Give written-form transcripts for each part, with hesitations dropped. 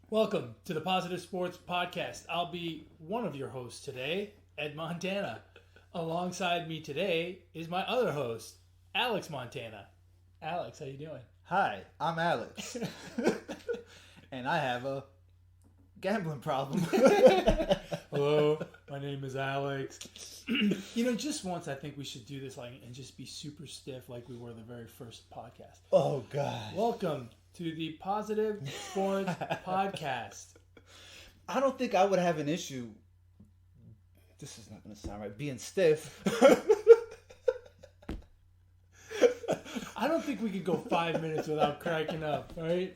Welcome to the Positive Sports Podcast. I'll be one of your hosts today, Ed Montana. Alongside me today is my other host, Alex Montana. Alex, how you doing? Hi, I'm Alex. And I have a gambling problem. Hello, my name is Alex. Just once I think we should do this and just be super stiff like we were the very first podcast. Oh, God. Welcome to the Positive Sports Podcast. I don't think I would have an issue. This is not going to sound right. Being stiff. I don't think we could go 5 minutes without cracking up, right?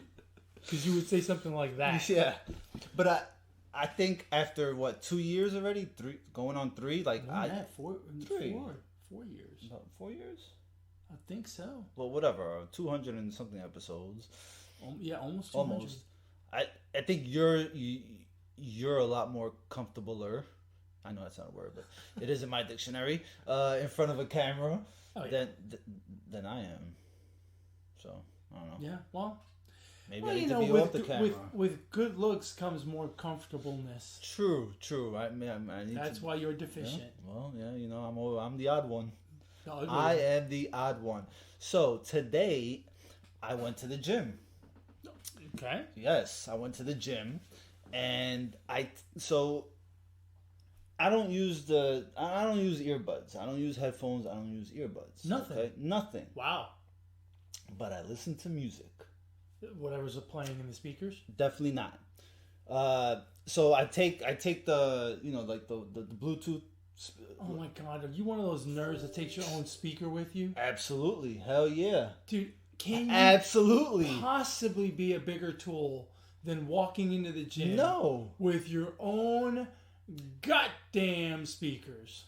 Because you would say something like that. Yeah. But I think after, 2 years already? Going on 3? Four years. About 4 years? I think so. Well, whatever. 200 and something episodes. Yeah, almost 200. Almost. I think you're a lot more comfortabler. I know that's not a word, but it is in my dictionary. In front of a camera than I am. So I don't know. Yeah, well, maybe I need to be off the camera. With good looks comes more comfortableness. True. I need that's why you're deficient. Yeah, well, yeah, I'm the odd one. Ugly. I am the odd one. So today, I went to the gym. Okay. Yes, I went to the gym, and I don't use earbuds. I don't use headphones. I don't use earbuds. Nothing. Okay? Nothing. Wow. But I listen to music. Whatever's playing in the speakers. Definitely not. So I take the the Bluetooth. Oh my God! Are you one of those nerds that takes your own speaker with you? Absolutely. Hell yeah. Dude, can you absolutely possibly be a bigger tool than walking into the gym? No. With your own goddamn speakers.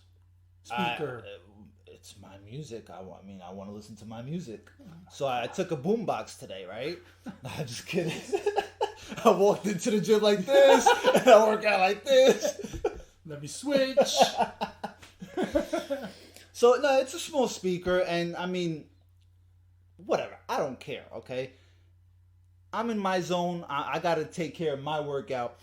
It's my music. I want to listen to my music. So I took a boombox today, right? I'm just kidding. I walked into the gym like this, and I work out like this. Let me switch. So, no, it's a small speaker, and whatever. I don't care, okay? I'm in my zone. I got to take care of my workout.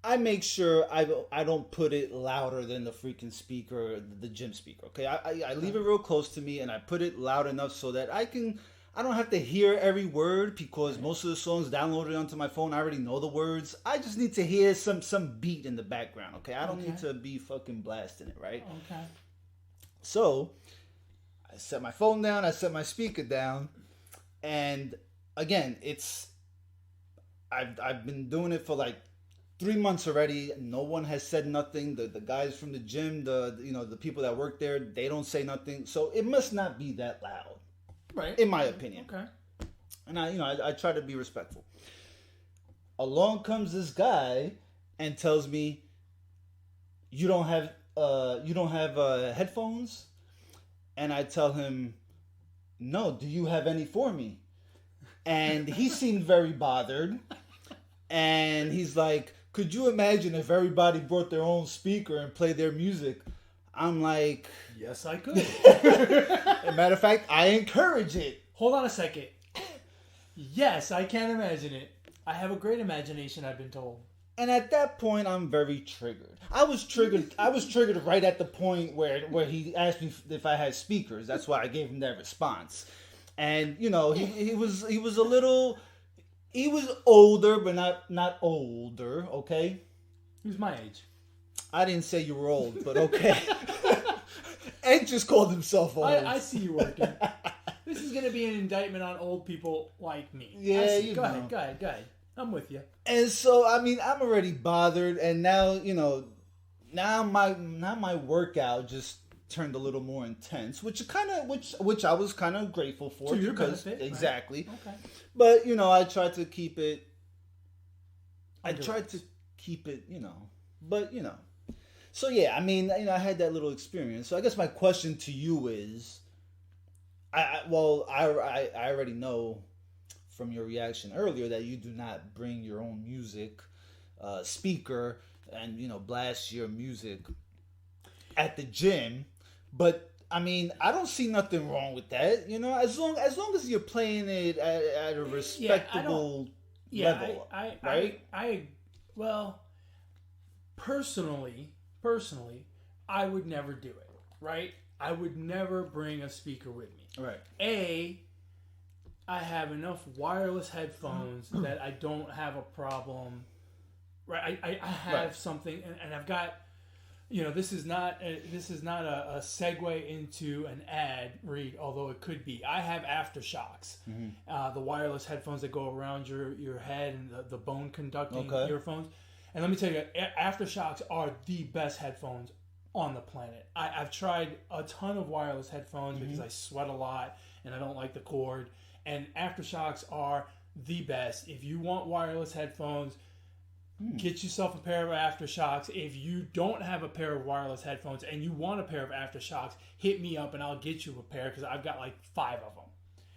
I make sure I don't put it louder than the freaking speaker, the gym speaker, okay? I leave it real close to me, and I put it loud enough so that I don't have to hear every word, because most of the songs downloaded onto my phone, I already know the words. I just need to hear some beat in the background, okay? I don't need to be fucking blasting it, right? Okay. So, I set my phone down, I set my speaker down, and again, I've been doing it for like 3 months already. No one has said nothing. The guys from the gym, the people that work there, they don't say nothing. So it must not be that loud. Right. In my opinion. Okay. And I try to be respectful. Along comes this guy and tells me, you don't have headphones? And I tell him, no, do you have any for me? And he seemed very bothered. And he's like, could you imagine if everybody brought their own speaker and played their music? I'm like, yes, I could. As a matter of fact, I encourage it. Hold on a second. Yes, I can imagine it. I have a great imagination, I've been told. And at that point, I'm very triggered. I was triggered right at the point where he asked me if I had speakers. That's why I gave him that response. And he was a little. He was older, but not older, okay? He was my age. I didn't say you were old, but okay. Ed just called himself old. I see you working. This is going to be an indictment on old people like me. Yeah, Go ahead. I'm with you. And so, I'm already bothered, and now, now my workout just turned a little more intense, which I was kind of grateful for. To your benefit, exactly. Right? Okay. But I tried to keep it. But So yeah, I had that little experience. So I guess my question to you is, I already know from your reaction earlier that you do not bring your own music speaker and blast your music at the gym, but I don't see nothing wrong with that. As long as you're playing it at a respectable level. Well, personally, I would never do it. Right? I would never bring a speaker with me. Right. I have enough wireless headphones that I don't have a problem. Right? I have something, and I've got. This is not a segue into an ad read, although it could be. I have Aftershockz, the wireless headphones that go around your head and the bone conducting earphones. And let me tell you, Aftershockz are the best headphones on the planet. I've tried a ton of wireless headphones because I sweat a lot and I don't like the cord. And Aftershockz are the best. If you want wireless headphones, get yourself a pair of Aftershockz. If you don't have a pair of wireless headphones and you want a pair of Aftershockz, hit me up and I'll get you a pair because I've got like 5 of them.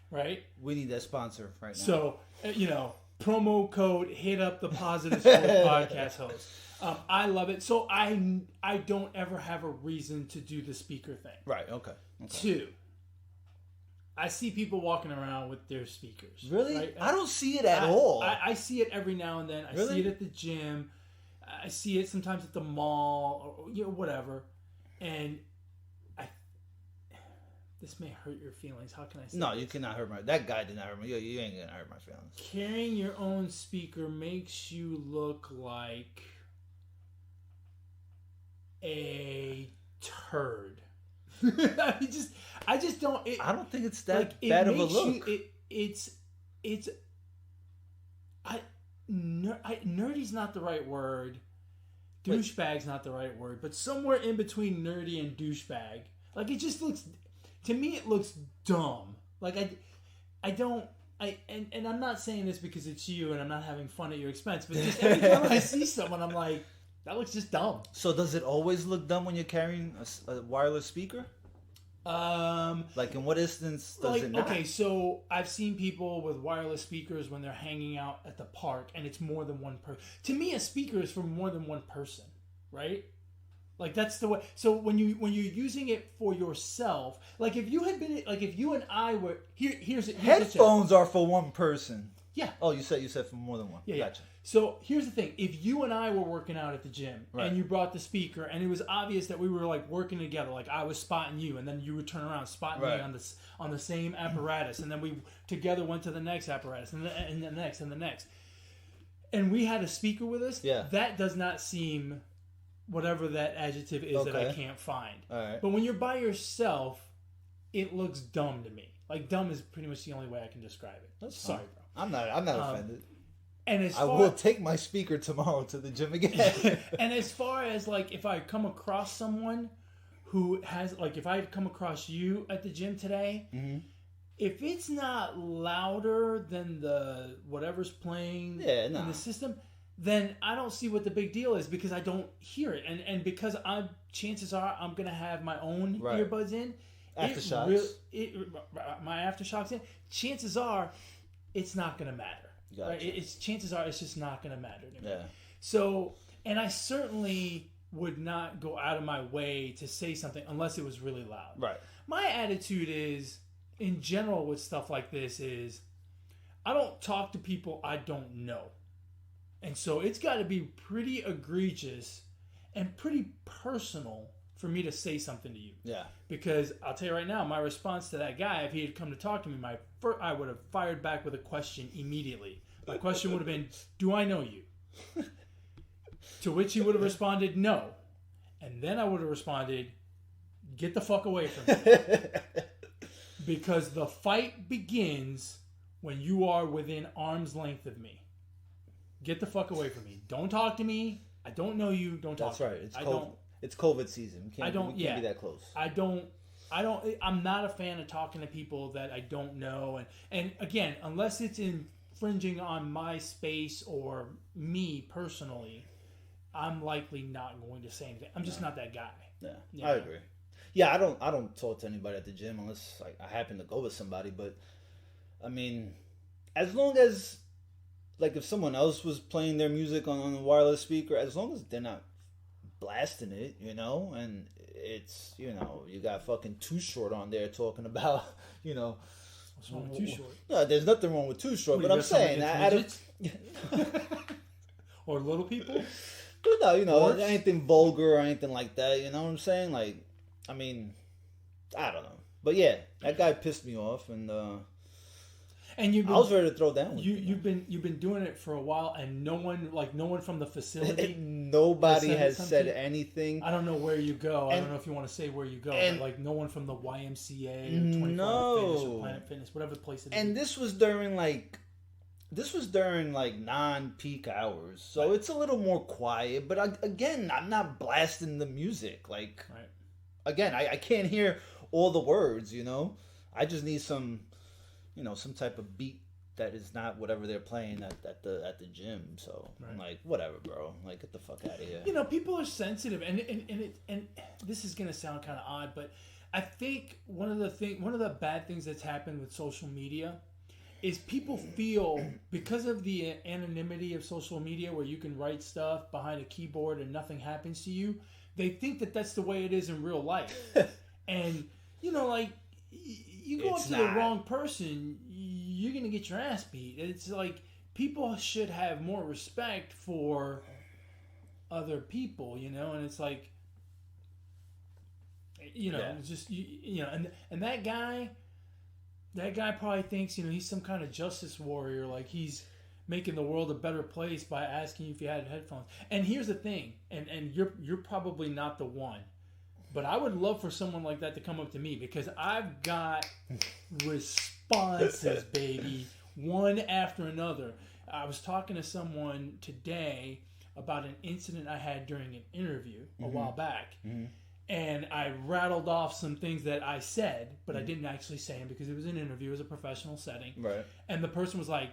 Right? We need that sponsor right now. So, promo code, hit up the Positive Sports Podcast host. I love it. So I don't ever have a reason to do the speaker thing. Right, okay. 2, I see people walking around with their speakers. Really? Right? I don't see it at all. I see it every now and then. I see it at the gym. I see it sometimes at the mall or whatever. And this may hurt your feelings. How can I say No, this? You cannot hurt my... That guy did not hurt me. You ain't gonna hurt my feelings. Carrying your own speaker makes you look like a turd. I just don't. I don't think it's that bad of a look. Nerdy's not the right word. Douchebag's not the right word. But somewhere in between nerdy and douchebag, like it just looks. To me, it looks dumb. Like and I'm not saying this because it's you and I'm not having fun at your expense. But just every time I see someone, I'm like, that looks just dumb. So does it always look dumb when you're carrying a wireless speaker? Like in what instance does it not? Okay, so I've seen people with wireless speakers when they're hanging out at the park, and it's more than one person. To me, a speaker is for more than one person, right? Like that's the way. So when you're using it for yourself, like if you and I were here's headphones are for one person. Yeah. Oh, you said for more than one. Yeah. Gotcha. So here's the thing: if you and I were working out at the gym, and you brought the speaker, and it was obvious that we were like working together, like I was spotting you, and then you would turn around spotting me on the same apparatus, and then we together went to the next apparatus, and the next, and the next, and we had a speaker with us. Yeah. That does not seem whatever that adjective is that I can't find. All right. But when you're by yourself, it looks dumb to me. Like dumb is pretty much the only way I can describe it. That's sorry, fine. bro. I'm not offended. And I will take my speaker tomorrow to the gym again. And as far as like if I come across someone who has like if I come across you at the gym today, if it's not louder than the whatever's playing in the system, then I don't see what the big deal is because I don't hear it, and because chances are I'm gonna have my own earbuds in. Aftershockz. My Aftershockz in. Chances are, it's not gonna matter. Gotcha. Right? Chances are it's just not gonna matter to me. Yeah. So, and I certainly would not go out of my way to say something unless it was really loud. Right. My attitude is, in general, with stuff like this is, I don't talk to people I don't know. And so it's got to be pretty egregious and pretty personal for me to say something to you. Yeah. Because I'll tell you right now, my response to that guy, if he had come to talk to me, I would have fired back with a question immediately. My question would have been, do I know you? To which he would have responded, no. And then I would have responded, get the fuck away from me. Because the fight begins when you are within arm's length of me. Get the fuck away from me. Don't talk to me. I don't know you. Don't talk to me. That's right. It's COVID season. We can't be that close. I'm not a fan of talking to people that I don't know. And again, unless it's infringing on my space or me personally, I'm likely not going to say anything. I'm just not that guy. Yeah, I agree. Yeah, I don't talk to anybody at the gym unless I happen to go with somebody. But I mean, as long as if someone else was playing their music on a wireless speaker, as long as they're not blasting it, and it's, you got fucking Too Short on there talking about, What's wrong with Too Short? No, there's nothing wrong with Too Short, but I'm saying Or little people? No, Dwarfs? anything vulgar or anything like that. You know what I'm saying? Like, I mean, I don't know. But yeah, that guy pissed me off, and you've been, I was ready to throw down. You've been doing it for a while, and no one from the facility. Nobody has said anything. I don't know where you go. I don't know if you want to say where you go. But like no one from the YMCA or 24 Hour Fitness or Planet Fitness, whatever place it is. And this was during non-peak hours, so it's a little more quiet. But again, I'm not blasting the music. Like, right. Again, I can't hear all the words. I just need some type of beat that is not whatever they're playing at the gym. So right. I'm like, whatever, bro. Like, get the fuck out of here. People are sensitive, and this is gonna sound kind of odd, but I think one of the bad things that's happened with social media is people feel, because of the anonymity of social media where you can write stuff behind a keyboard and nothing happens to you, they think that that's the way it is in real life. And like, you go up to the wrong person, you're gonna get your ass beat. It's like, people should have more respect for other people, and it's like, it's just and that guy probably thinks he's some kind of justice warrior, like he's making the world a better place by asking you if you had headphones. And here's the thing, and you're probably not the one, but I would love for someone like that to come up to me, because I've got responses, baby, one after another. I was talking to someone today about an incident I had during an interview a while back. Mm-hmm. And I rattled off some things that I said, but I didn't actually say them because it was an interview, it was a professional setting. Right. And the person was like,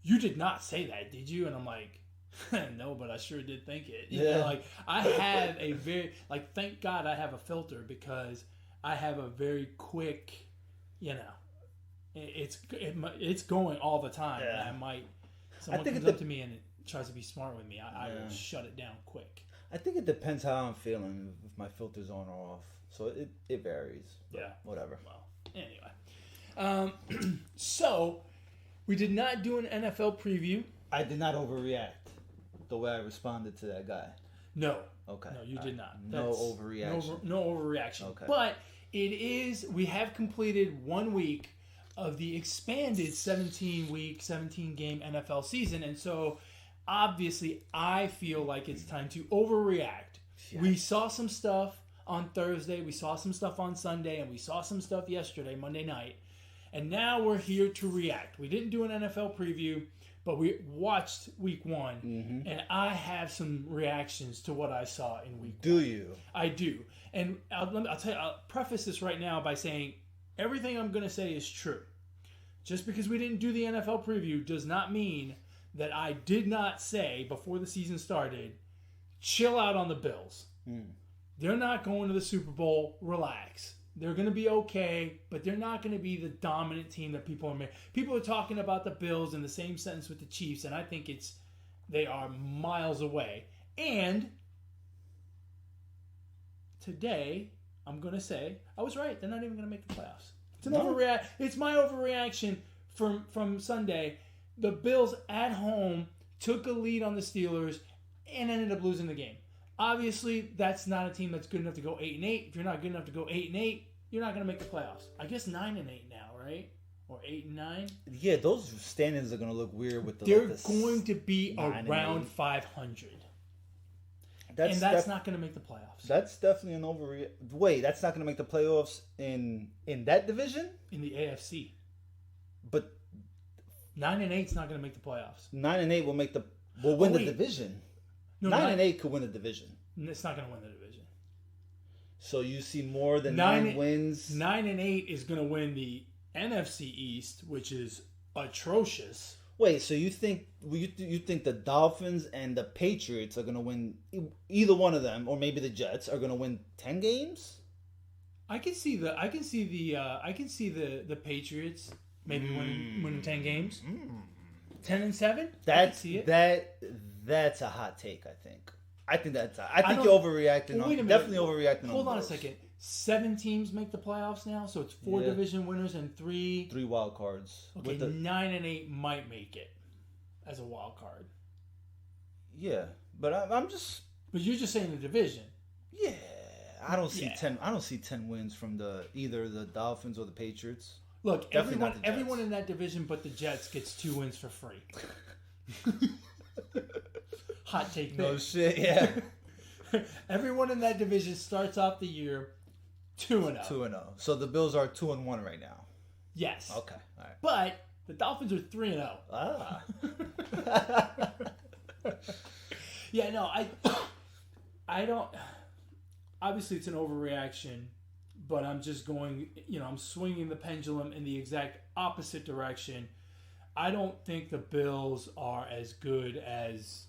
"You did not say that, did you?" And I'm like, "No, but I sure did think it." Like, I have a very, thank God I have a filter, because I have a very quick, it's going all the time. Yeah. And someone comes up to me and it tries to be smart with me, I will shut it down quick. I think it depends how I'm feeling, if my filter's on or off. So it varies. Yeah. Whatever. Well, anyway. So, we did not do an NFL preview. I did not overreact the way I responded to that guy. No. Okay. No, you did not. No overreaction. No overreaction. Okay. But we have completed 1 week of the expanded 17-week, 17-game NFL season. And so, obviously, I feel like it's time to overreact. Yes. We saw some stuff on Thursday, we saw some stuff on Sunday, and we saw some stuff yesterday, Monday night. And now we're here to react. We didn't do an NFL preview, but we watched week 1, and I have some reactions to what I saw in week 1. Do you? I do. And I'll tell you, I'll preface this right now by saying everything I'm going to say is true. Just because we didn't do the NFL preview does not mean that I did not say before the season started, chill out on the Bills. They're not going to the Super Bowl. Relax. They're going to be okay, but they're not going to be the dominant team that people are making. People are talking about the Bills in the same sentence with the Chiefs, and I think they are miles away. And today, I'm going to say, I was right. They're not even going to make the playoffs. It's my overreaction from Sunday. The Bills at home took a lead on the Steelers and ended up losing the game. Obviously, that's not a team that's good enough to go 8-8. If you're not good enough to go 8-8, you're not going to make the playoffs. I guess 9-8 now, right? Or 8-9. Yeah, those standings are going to look weird with the. They're going to be around 500. That's not going to make the playoffs. That's definitely an overreaction. Wait, that's not going to make the playoffs in that division? In the AFC. But 9-8 is not going to make the playoffs. 9-8 will win the division. No, 9-8 could win the division. It's not going to win the division. So you see more than 9 wins. 9-8 is going to win the NFC East, which is atrocious. Wait, so you think the Dolphins and the Patriots are going to win? Either one of them, or maybe the Jets, are going to win 10 games? I can see the Patriots maybe winning 10 games. 10-7. That's a hot take. I think you're overreacting. Definitely overreacting. Hold on a second. 7 teams make the playoffs now, so it's 4 division winners and 3 wild cards. Okay, 9-8 might make it. as a wild card. Yeah, but I'm just. But you're just saying the division. Yeah, I don't see 10. I don't see 10 wins from either the Dolphins or the Patriots. Look, everyone in that division but the Jets gets 2 wins for free. Hot take. No shit. Yeah. Everyone in that division starts off the year 2-0. 2-0. So the Bills are 2-1 right now. Yes. Okay. All right. But the Dolphins are 3-0. Ah. Yeah. No. I don't. Obviously, it's an overreaction, but I'm just going. I'm swinging the pendulum in the exact opposite direction. I don't think the Bills are as good as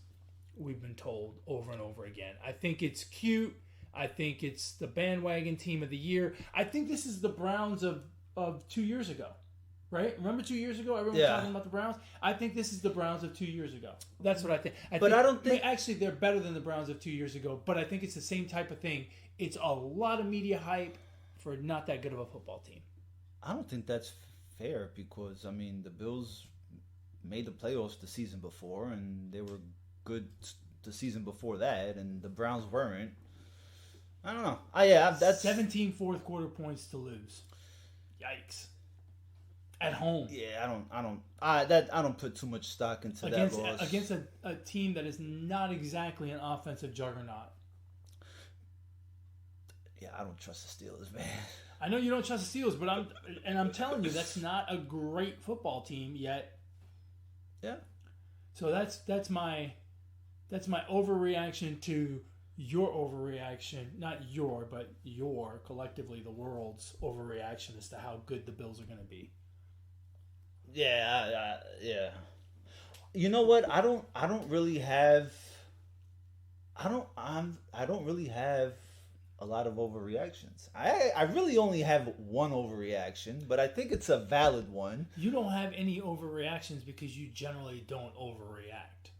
we've been told over and over again. I think it's cute. I think it's the bandwagon team of the year. I think this is the Browns of 2 years ago, right? Remember 2 years ago, everyone was talking about the Browns? I think this is the Browns of 2 years ago. That's what I think. I don't think... Actually, they're better than the Browns of 2 years ago, but I think it's the same type of thing. It's a lot of media hype for not that good of a football team. I don't think that's fair because, the Bills made the playoffs the season before, and they were good the season before that, and the Browns weren't. I don't know. That's 17 fourth quarter points to lose. Yikes! At home. Yeah, I don't put too much stock into that loss against a team that is not exactly an offensive juggernaut. Yeah, I don't trust the Steelers, man. I know you don't trust the Steelers, but I'm telling you that's not a great football team yet. Yeah. So that's my overreaction to your overreaction, not but your collectively the world's overreaction as to how good the Bills are going to be. Yeah, yeah. You know what? I don't really have a lot of overreactions. I really only have one overreaction, but I think it's a valid one. You don't have any overreactions because you generally don't overreact.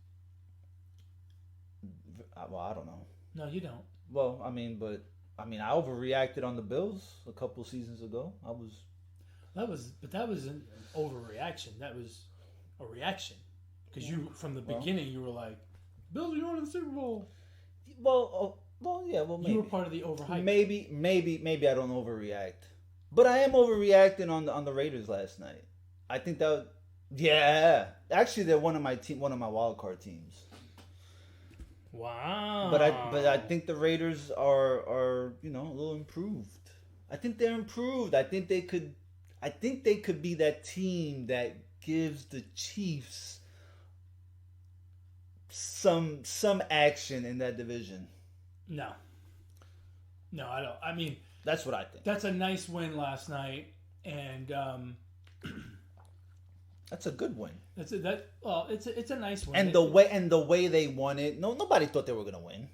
Well, I don't know. No, you don't. Well, I overreacted on the Bills a couple seasons ago. That was an overreaction. That was a reaction because you, from the beginning, you were like, "Bills are going to the Super Bowl." Well, yeah. Well, maybe you were part of the overhype. Maybe I don't overreact, but I am overreacting on the Raiders last night. I think that, yeah. Actually, they're one of my wild card teams. Wow. But I think the Raiders are a little improved. I think they're improved. I think they could be that team that gives the Chiefs some action in that division. No, I don't. That's what I think. That's a nice win last night, and that's a good win. It's a nice win. And the way they won it, nobody thought they were gonna win.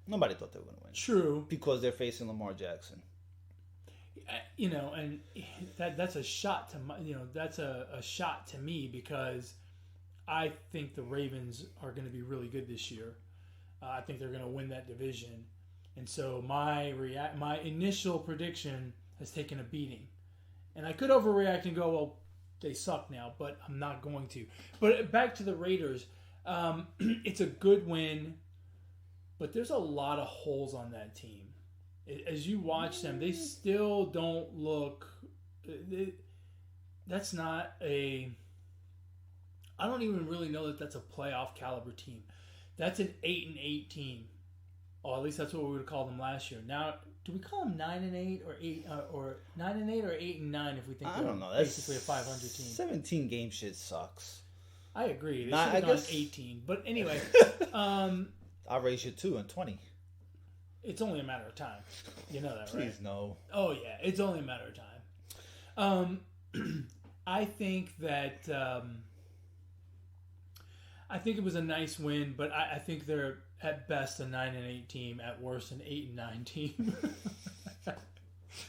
Nobody thought they were gonna win. True, because they're facing Lamar Jackson. And that's a shot to that's a shot to me because I think the Ravens are going to be really good this year. I think they're going to win that division, and so my initial prediction has taken a beating, and I could overreact and go, well, they suck now, but I'm not going to. But back to the Raiders, it's a good win, but there's a lot of holes on that team. As you watch them, they still don't look. That's not a. I don't even really know that that's a playoff caliber team. That's an 8-8 team, or at least that's what we would call them last year. Now, do we call them 9-8 or 8 or 9-8 or 8-9 if we think they're basically a 500 team? 17 game shit sucks. I agree. They should have gone 18, but anyway, I'll raise you 2 and 20. It's only a matter of time. You know that, right? Please no. Oh yeah, it's only a matter of time. I think that I think it was a nice win, but I think they're at best a 9-8 team, at worst an 8-9 team.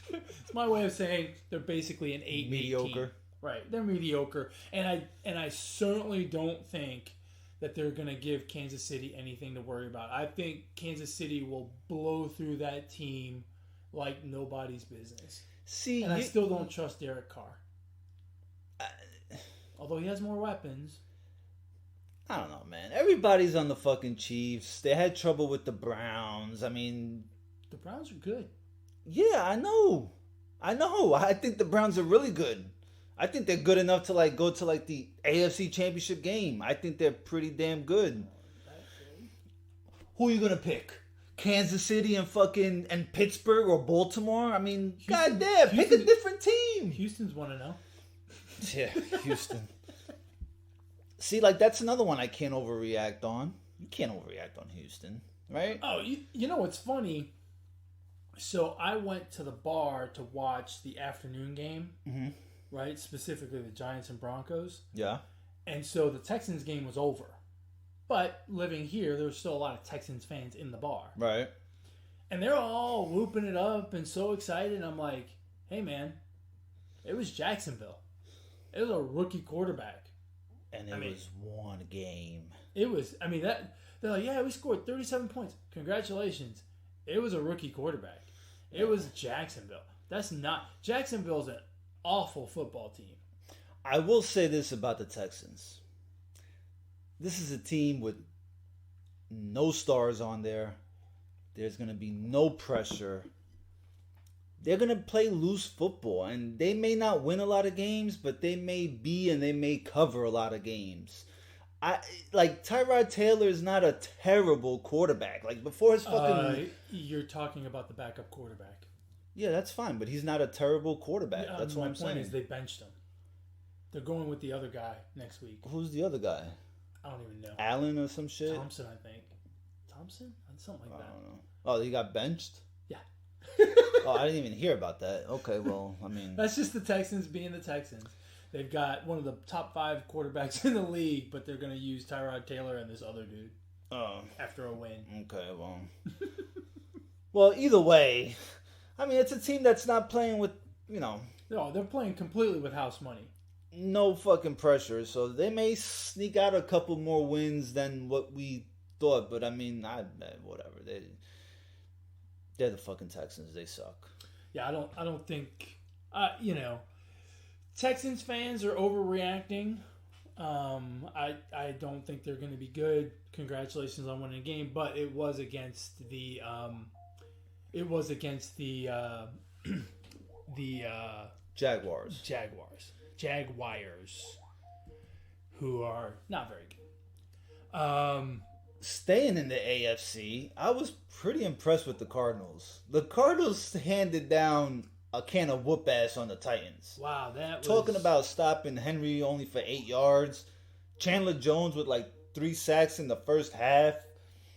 It's my way of saying they're basically an 8 mediocre team. Right, they're mediocre, and I certainly don't think that they're going to give Kansas City anything to worry about. I think Kansas City will blow through that team like nobody's business. And I still don't trust Derek Carr. Although he has more weapons. I don't know, man. Everybody's on the fucking Chiefs. They had trouble with the Browns. I mean, The Browns are good. yeah, I know. I think the Browns are really good. I think they're good enough to like go to like the AFC Championship game. I think they're pretty damn good. Who are you gonna pick? Kansas City and Pittsburgh or Baltimore? I mean, goddamn, pick a different team. Houston's 1-0. Yeah, Houston. See, like that's another one I can't overreact on. You can't overreact on Houston, right? Oh, you know what's funny? So I went to the bar to watch the afternoon game, right? Specifically the Giants and Broncos. Yeah. And so the Texans game was over. But living here, there was still a lot of Texans fans in the bar. Right. And they're all whooping it up and so excited. And I'm like, hey, man, it was Jacksonville. It was a rookie quarterback. And it was one game. It was, they're like, yeah, we scored 37 points. Congratulations. It was a rookie quarterback. It was Jacksonville. Jacksonville's an awful football team. I will say this about the Texans. This is a team with no stars on there. There's going to be no pressure. They're going to play loose football, and they may not win a lot of games, but they may cover a lot of games. Tyrod Taylor is not a terrible quarterback. Like before his fucking you're talking about the backup quarterback. Yeah, that's fine, but he's not a terrible quarterback. That's what I'm saying. My point is they benched him. They're going with the other guy next week. Who's the other guy? I don't even know. Allen or some shit? Thompson, I think. Thompson? Something like that. I don't know. Oh, he got benched? Yeah. Oh, I didn't even hear about that. Okay, well, I mean... That's just the Texans being the Texans. They've got one of the top 5 quarterbacks in the league, but they're going to use Tyrod Taylor and this other dude after a win. Okay, well... Well, either way, I mean, it's a team that's not playing with, No, they're playing completely with house money. No fucking pressure, so they may sneak out a couple more wins than what we thought, but I mean, whatever. They're the fucking Texans. They suck. Yeah, I don't think, Texans fans are overreacting. I don't think they're going to be good. Congratulations on winning a game, but it was against the Jaguars, who are not very good. Staying in the AFC, I was pretty impressed with the Cardinals. The Cardinals handed down a can of whoop ass on the Titans. Wow, talking about stopping Henry only for 8 yards. Chandler Jones with like 3 sacks in the first half.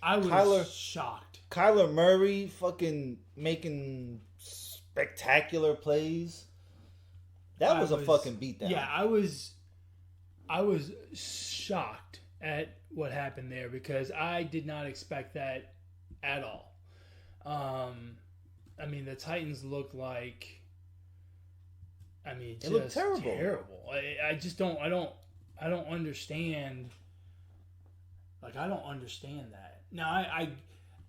I was shocked. Kyler Murray fucking making spectacular plays. That was a fucking beatdown. Yeah, I was shocked at what happened there because I did not expect that at all. The Titans looked like. It looked terrible. I just don't. I don't understand. Like I don't understand that. Now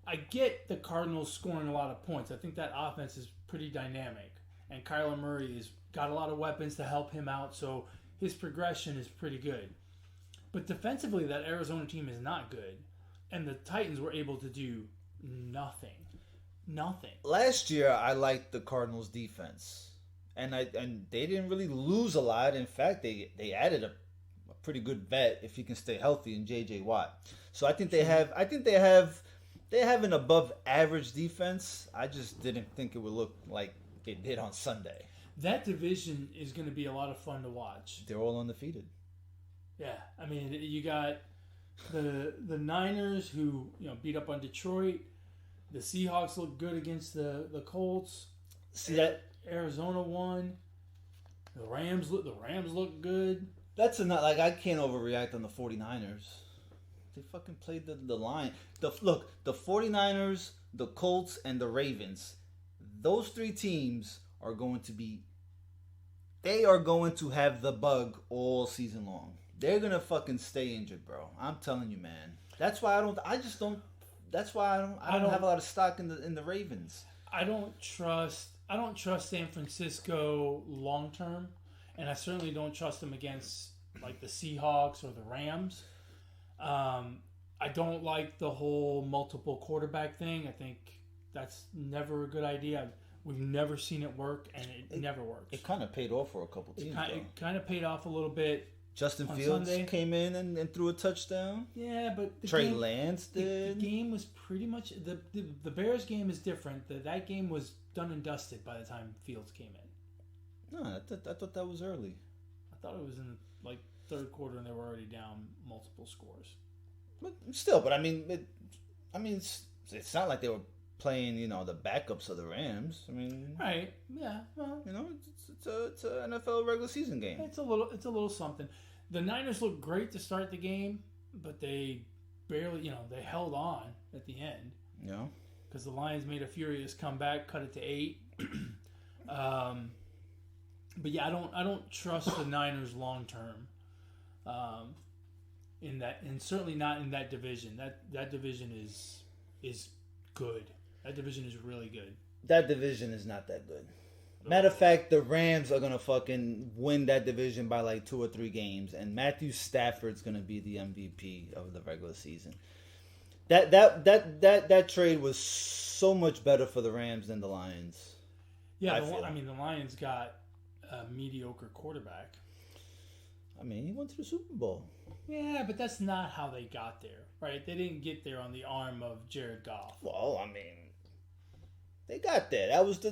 I get the Cardinals scoring a lot of points. I think that offense is pretty dynamic, and Kyler Murray has got a lot of weapons to help him out, so his progression is pretty good. But defensively, that Arizona team is not good, and the Titans were able to do nothing. Nothing. Last year, I liked the Cardinals' defense, and they didn't really lose a lot. In fact, they added a pretty good vet if he can stay healthy in J.J. Watt. So I think they have an above average defense. I just didn't think it would look like it did on Sunday. That division is going to be a lot of fun to watch. They're all undefeated. Yeah, you got the Niners who beat up on Detroit. The Seahawks look good against the Colts. See that Arizona won. The Rams look good. That's I can't overreact on the 49ers. They fucking played the line. The 49ers, the Colts, and the Ravens. Those 3 teams are going to have the bug all season long. They're going to fucking stay injured, bro. I'm telling you, man. That's why I don't have a lot of stock in the Ravens. I don't trust San Francisco long term, and I certainly don't trust them against like the Seahawks or the Rams. I don't like the whole multiple quarterback thing. I think that's never a good idea. We've never seen it work, and it never works. It kind of paid off for a couple teams. It kind of paid off a little bit. Justin Fields Sunday came in and threw a touchdown. Yeah, but Trey Lance did. The game was pretty much the Bears game is different. That game was done and dusted by the time Fields came in. No, I thought that was early. I thought it was in like third quarter, and they were already down multiple scores. But still, I mean, it's not like they were playing, the backups of the Rams. I mean, right? Yeah. Well, it's a NFL regular season game. It's a little something. The Niners looked great to start the game, but they barely, they held on at the end. Yeah. Because the Lions made a furious comeback, cut it to 8. But yeah, I don't trust the Niners long term. In that, and certainly not in that division. That division is good. That division is really good. That division is not that good. Matter of fact, the Rams are gonna fucking win that division by like 2 or 3 games, and Matthew Stafford's gonna be the MVP of the regular season. That trade was so much better for the Rams than the Lions. Yeah, the Lions got a mediocre quarterback. I mean, he went to the Super Bowl. Yeah, but that's not how they got there, right? They didn't get there on the arm of Jared Goff. Well, I mean, they got there. That was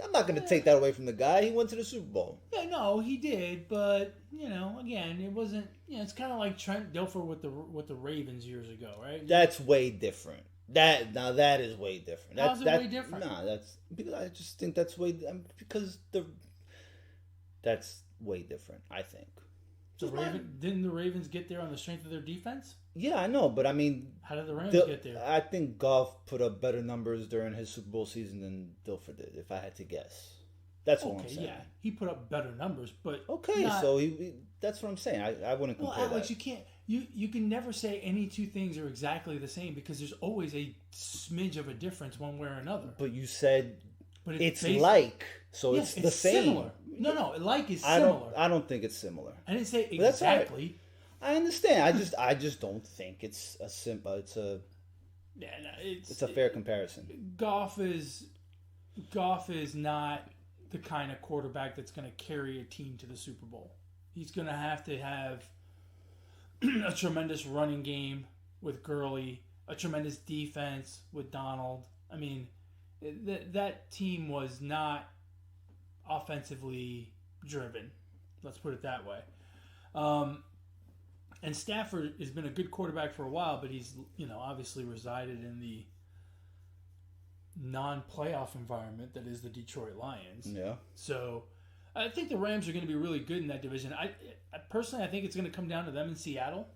I'm not going to take that away from the guy. He went to the Super Bowl. Yeah, no, he did, but again, it wasn't. It's kind of like Trent Dilfer with the Ravens years ago, right? That's way different. That is way different. How's it way different? Nah, that's because I just think that's that's way different. I think. Didn't the Ravens get there on the strength of their defense? Yeah, I know, but I mean, how did the Rams get there? I think Goff put up better numbers during his Super Bowl season than Dilfer did, if I had to guess. That's what I'm saying. Yeah, he put up better numbers, but so that's what I'm saying. I wouldn't compare that. Alex, you can't. You can never say any two things are exactly the same because there's always a smidge of a difference one way or another. But you said it's the same. Similar. No, like is similar. I don't think it's similar. I didn't say exactly. I understand. I just don't think it's a simple. It's a fair comparison. Goff is not the kind of quarterback that's going to carry a team to the Super Bowl. He's going to have a tremendous running game with Gurley, a tremendous defense with Donald. I mean, that team was not offensively driven. Let's put it that way. And Stafford has been a good quarterback for a while, but he's obviously resided in the non-playoff environment that is the Detroit Lions. Yeah. So I think the Rams are going to be really good in that division. I personally think it's going to come down to them in Seattle.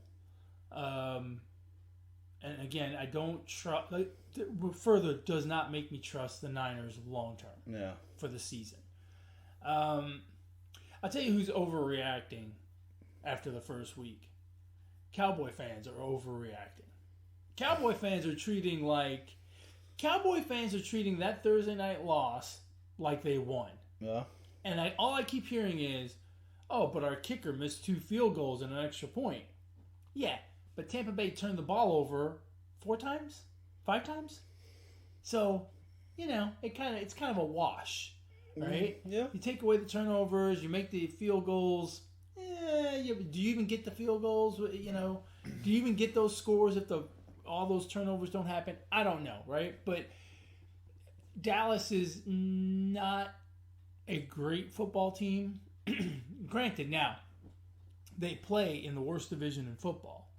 And again, I don't trust. Further does not make me trust the Niners long term. Yeah. For the season. I'll tell you who's overreacting after the first week. Cowboy fans are overreacting. Cowboy fans are treating that Thursday night loss like they won. Yeah. And all I keep hearing is, oh, but our kicker missed 2 field goals and an extra point. Yeah, but Tampa Bay turned the ball over 4 times? 5 times? So, it's kind of a wash, right? Yeah. You take away the turnovers, you make the field goals. Do you even get the field goals? Do you even get those scores if all those turnovers don't happen? I don't know, right? But Dallas is not a great football team. Granted, now they play in the worst division in football.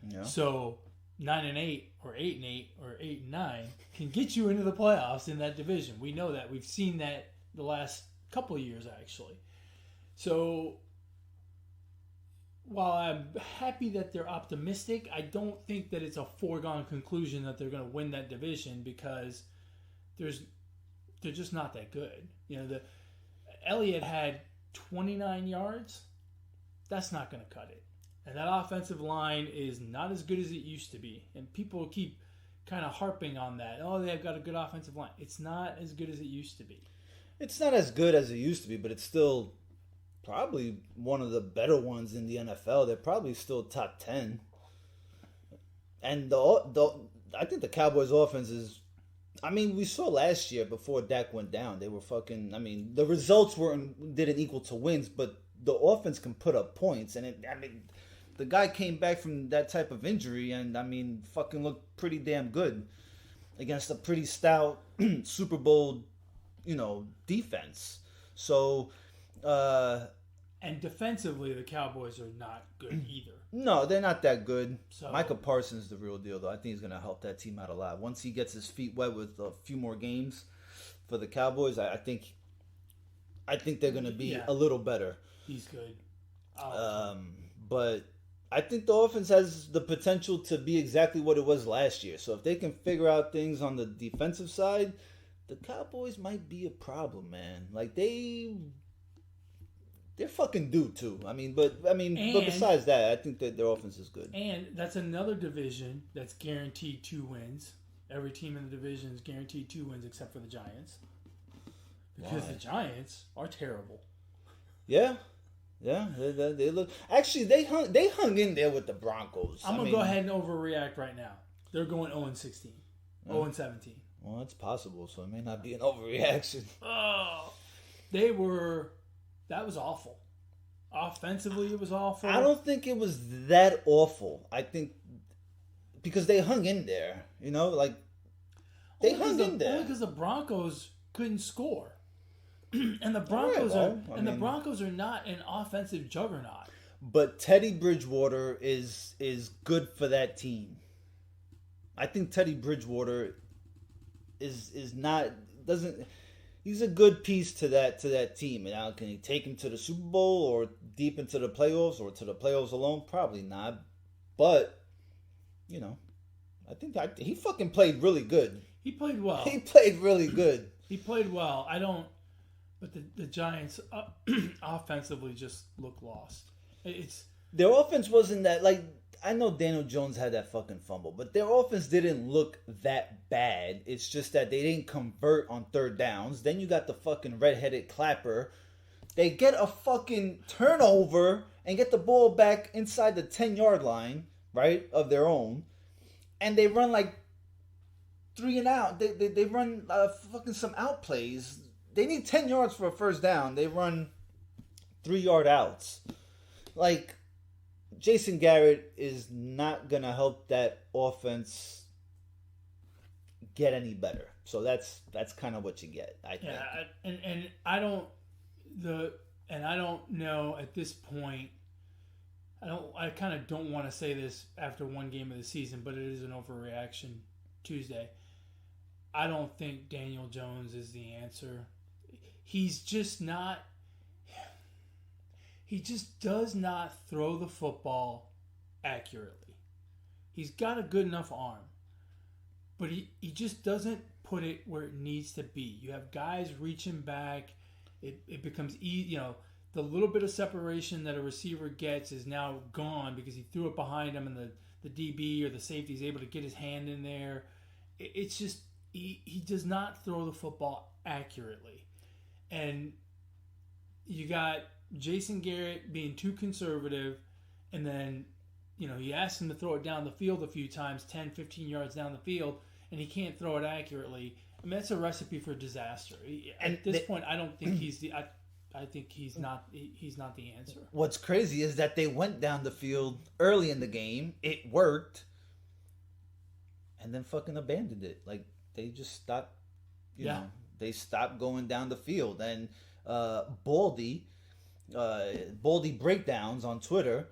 Yeah. So 9-8 or 8-8 or 8-9 can get you into the playoffs in that division. We know that. We've seen that the last couple of years, actually. So while I'm happy that they're optimistic, I don't think that it's a foregone conclusion that they're going to win that division because they're just not that good. Elliott had 29 yards. That's not going to cut it. And that offensive line is not as good as it used to be. And people keep kind of harping on that. Oh, they've got a good offensive line. It's not as good as it used to be. It's not as good as it used to be, but it's still probably one of the better ones in the NFL. They're probably still top 10. And I think the Cowboys' offense is. I mean, we saw last year before Dak went down, they were fucking. I mean, the results didn't equal to wins, but the offense can put up points, and the guy came back from that type of injury, and I mean, fucking looked pretty damn good against a pretty stout Super Bowl, defense. So, and defensively, the Cowboys are not good either. No, they're not that good. So, Micah Parsons is the real deal, though. I think he's going to help that team out a lot. Once he gets his feet wet with a few more games for the Cowboys, I think they're going to be a little better. He's good. But I think the offense has the potential to be exactly what it was last year. So if they can figure out things on the defensive side, the Cowboys might be a problem, man. Like they're fucking due too. But besides that, I think that their offense is good. And that's another division that's guaranteed 2 wins. Every team in the division is guaranteed 2 wins except for the Giants. Because the Giants are terrible. Yeah. Yeah, they look. Actually, they hung in there with the Broncos. I'm gonna go ahead and overreact right now. They're going 0-16, 0-17. Well, it's possible, so it may not be an overreaction. Oh, that was awful. Offensively, it was awful. I don't think it was that awful. I think because they hung in there, they hung in there. Only because the Broncos couldn't score. And the Broncos the Broncos are not an offensive juggernaut. But Teddy Bridgewater is good for that team. I think Teddy Bridgewater he's a good piece to that team. Now, can he take him to the Super Bowl or deep into the playoffs or to the playoffs alone? Probably not. But I think he fucking played really good. He played well. He played really good. He played well. But the Giants offensively just look lost. Their offense wasn't that, I know Daniel Jones had that fucking fumble, but their offense didn't look that bad. It's just that they didn't convert on third downs. Then you got the fucking redheaded Clapper. They get a fucking turnover and get the ball back inside the 10-yard line, right, of their own. And they run 3 and out. They run fucking some out plays. They need 10 yards for a first down. They run 3-yard outs. Jason Garrett is not going to help that offense get any better. So that's kind of what you get, I think. Yeah, I don't know at this point. I kind of don't want to say this after one game of the season, but it is an overreaction Tuesday. I don't think Daniel Jones is the answer. He's just not. He just does not throw the football accurately. He's got a good enough arm, but he just doesn't put it where it needs to be. You have guys reaching back. It becomes easy. The little bit of separation that a receiver gets is now gone because he threw it behind him, and the DB or the safety is able to get his hand in there. It's just he does not throw the football accurately. And you got Jason Garrett being too conservative, and then, you ask him to throw it down the field a few times, 10, 15 yards down the field, and he can't throw it accurately. I mean, that's a recipe for disaster. At this point, I don't think he's the... I think he's not the answer. What's crazy is that they went down the field early in the game. It worked. And then fucking abandoned it. They just stopped, they stopped going down the field. And Baldy Breakdowns on Twitter,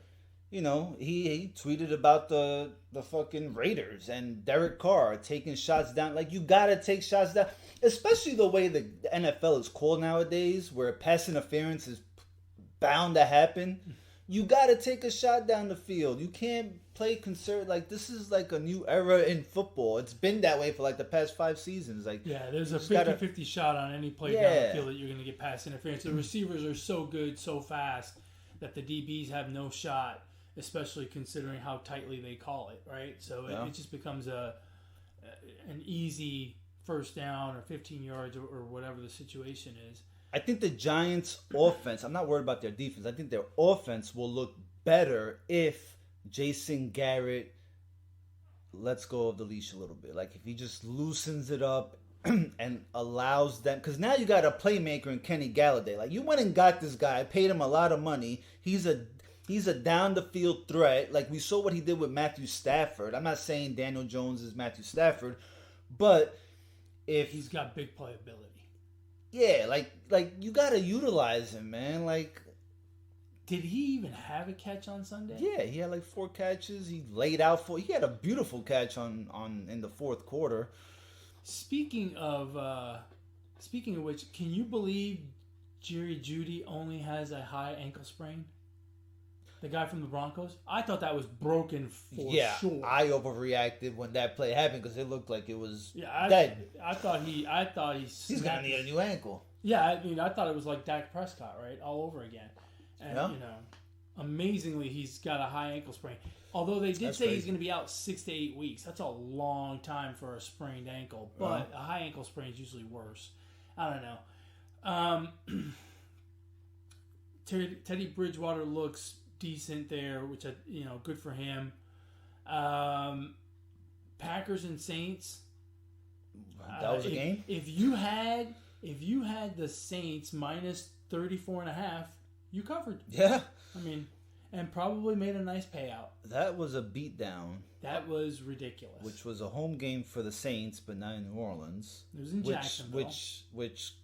he tweeted about the fucking Raiders and Derek Carr taking shots down. You gotta take shots down, especially the way the NFL is called nowadays, where pass interference is bound to happen. You gotta take a shot down the field. You can't play conservative. This is a new era in football. It's been that way for the past 5 seasons. There's a 50-50 shot on any play down the field that you're gonna get pass interference. The receivers are so good, so fast that the DBs have no shot, especially considering how tightly they call it, right? So it just becomes an easy first down or 15 yards or whatever the situation is. I think the Giants' offense, I'm not worried about their defense. I think their offense will look better if Jason Garrett lets go of the leash a little bit. Like if he just loosens it up and allows them, because now you got a playmaker in Kenny Galladay. Like you went and got this guy, paid him a lot of money. He's a down the field threat. Like we saw what he did with Matthew Stafford. I'm not saying Daniel Jones is Matthew Stafford, but if he's got big playability. Yeah, like you gotta utilize him, man. Like, did he even have a catch on Sunday? Yeah, he had like 4 catches. He laid out he had a beautiful catch on in the fourth quarter. Speaking of which, can you believe Jerry Jeudy only has a high ankle sprain? The guy from the Broncos? I thought that was broken for sure. I overreacted when that play happened because it looked like it was dead. I thought he's gonna need a new ankle. Yeah, I mean, I thought it was like Dak Prescott, right, all over again. And amazingly, he's got a high ankle sprain. Although they did say he's going to be out 6 to 8 weeks. That's a long time for a sprained ankle. But a high ankle sprain is usually worse. I don't know. Teddy Bridgewater looks decent there, which good for him. Packers and Saints. That was a game. If you had the Saints minus 34.5, you covered. Yeah. I mean, and probably made a nice payout. That was a beatdown. That was ridiculous. Which was a home game for the Saints, but not in New Orleans. It was in Jacksonville. Which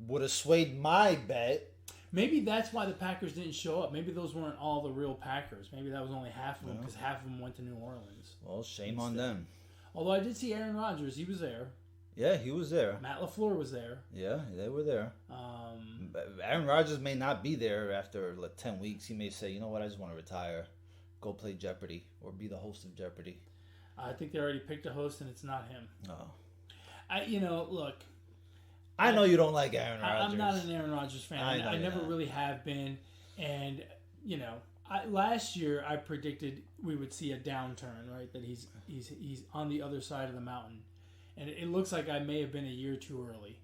would have swayed my bet. Maybe that's why the Packers didn't show up. Maybe those weren't all the real Packers. Maybe that was only half of them because half of them went to New Orleans. Well, shame on them. Although I did see Aaron Rodgers. He was there. Yeah, he was there. Matt LaFleur was there. Yeah, they were there. Aaron Rodgers may not be there after 10 weeks. He may say, you know what, I just want to retire. Go play Jeopardy or be the host of Jeopardy. I think they already picked a host and it's not him. Oh. Look. I know you don't like Aaron Rodgers. I'm not an Aaron Rodgers fan. I never really have been. And, last year I predicted we would see a downturn, right? That he's on the other side of the mountain. And it looks like I may have been a year too early.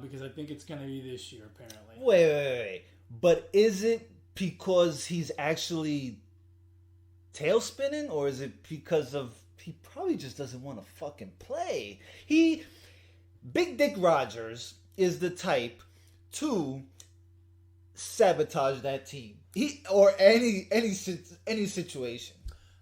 Because I think it's going to be this year, apparently. Wait. But is it because he's actually tail spinning? Or is it because he probably just doesn't want to fucking play? Big Dick Rodgers is the type to sabotage that team. Or any situation.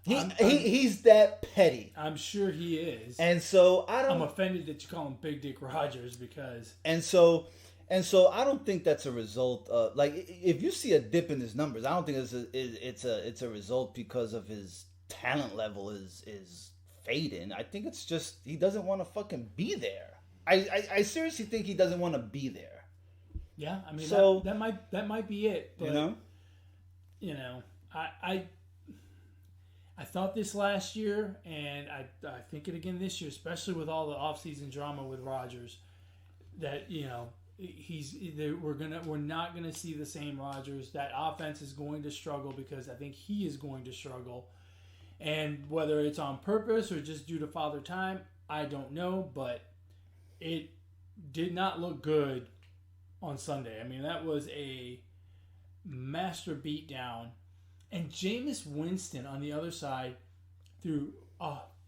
He's that petty. I'm sure he is. And so I'm offended that you call him Big Dick Rodgers because. And so I don't think that's a result of if you see a dip in his numbers, I don't think it's a result because of his talent level is fading. I think it's just he doesn't want to fucking be there. I seriously think he doesn't want to be there. Yeah, I mean so, that might be it. But, I thought this last year, and I think it again this year, especially with all the offseason drama with Rodgers, that we're not gonna see the same Rodgers. That offense is going to struggle because I think he is going to struggle, and whether it's on purpose or just due to father time, I don't know, but it did not look good on Sunday. I mean, that was a master beatdown. And Jameis Winston on the other side threw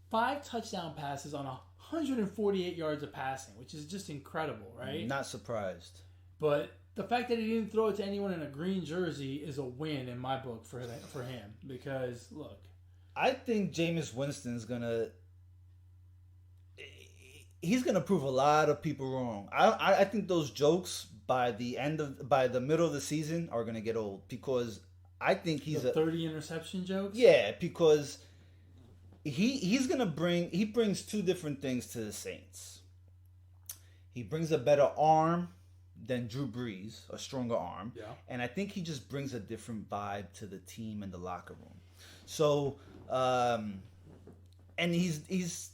5 touchdown passes on 148 yards of passing, which is just incredible, right? Not surprised. But the fact that he didn't throw it to anyone in a green jersey is a win in my book for him. Because, look. I think Jameis Winston's he's gonna prove a lot of people wrong. I think those jokes by the middle of the season are gonna get old because I think he's the 30 interception jokes. Yeah, because he brings 2 different things to the Saints. He brings a better arm than Drew Brees, a stronger arm, and I think he just brings a different vibe to the team and the locker room. So, and he's.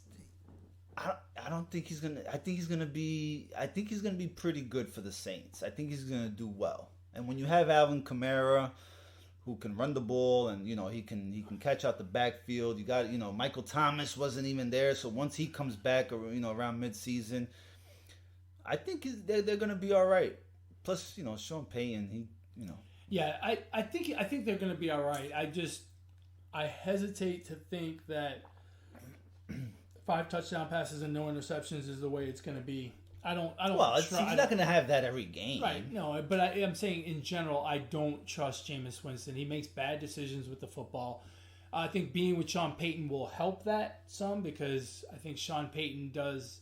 I don't think he's gonna. I think he's gonna be pretty good for the Saints. I think he's gonna do well. And when you have Alvin Kamara, who can run the ball and he can catch out the backfield, you got Michael Thomas wasn't even there, so once he comes back around midseason, I think they're gonna be all right. Plus Sean Payton, Yeah, I think they're gonna be all right. I hesitate to think that 5 touchdown passes and no interceptions is the way it's going to be. I don't. Well, he's not going to have that every game. Right. No, but I'm saying in general, I don't trust Jameis Winston. He makes bad decisions with the football. I think being with Sean Payton will help that some because I think Sean Payton does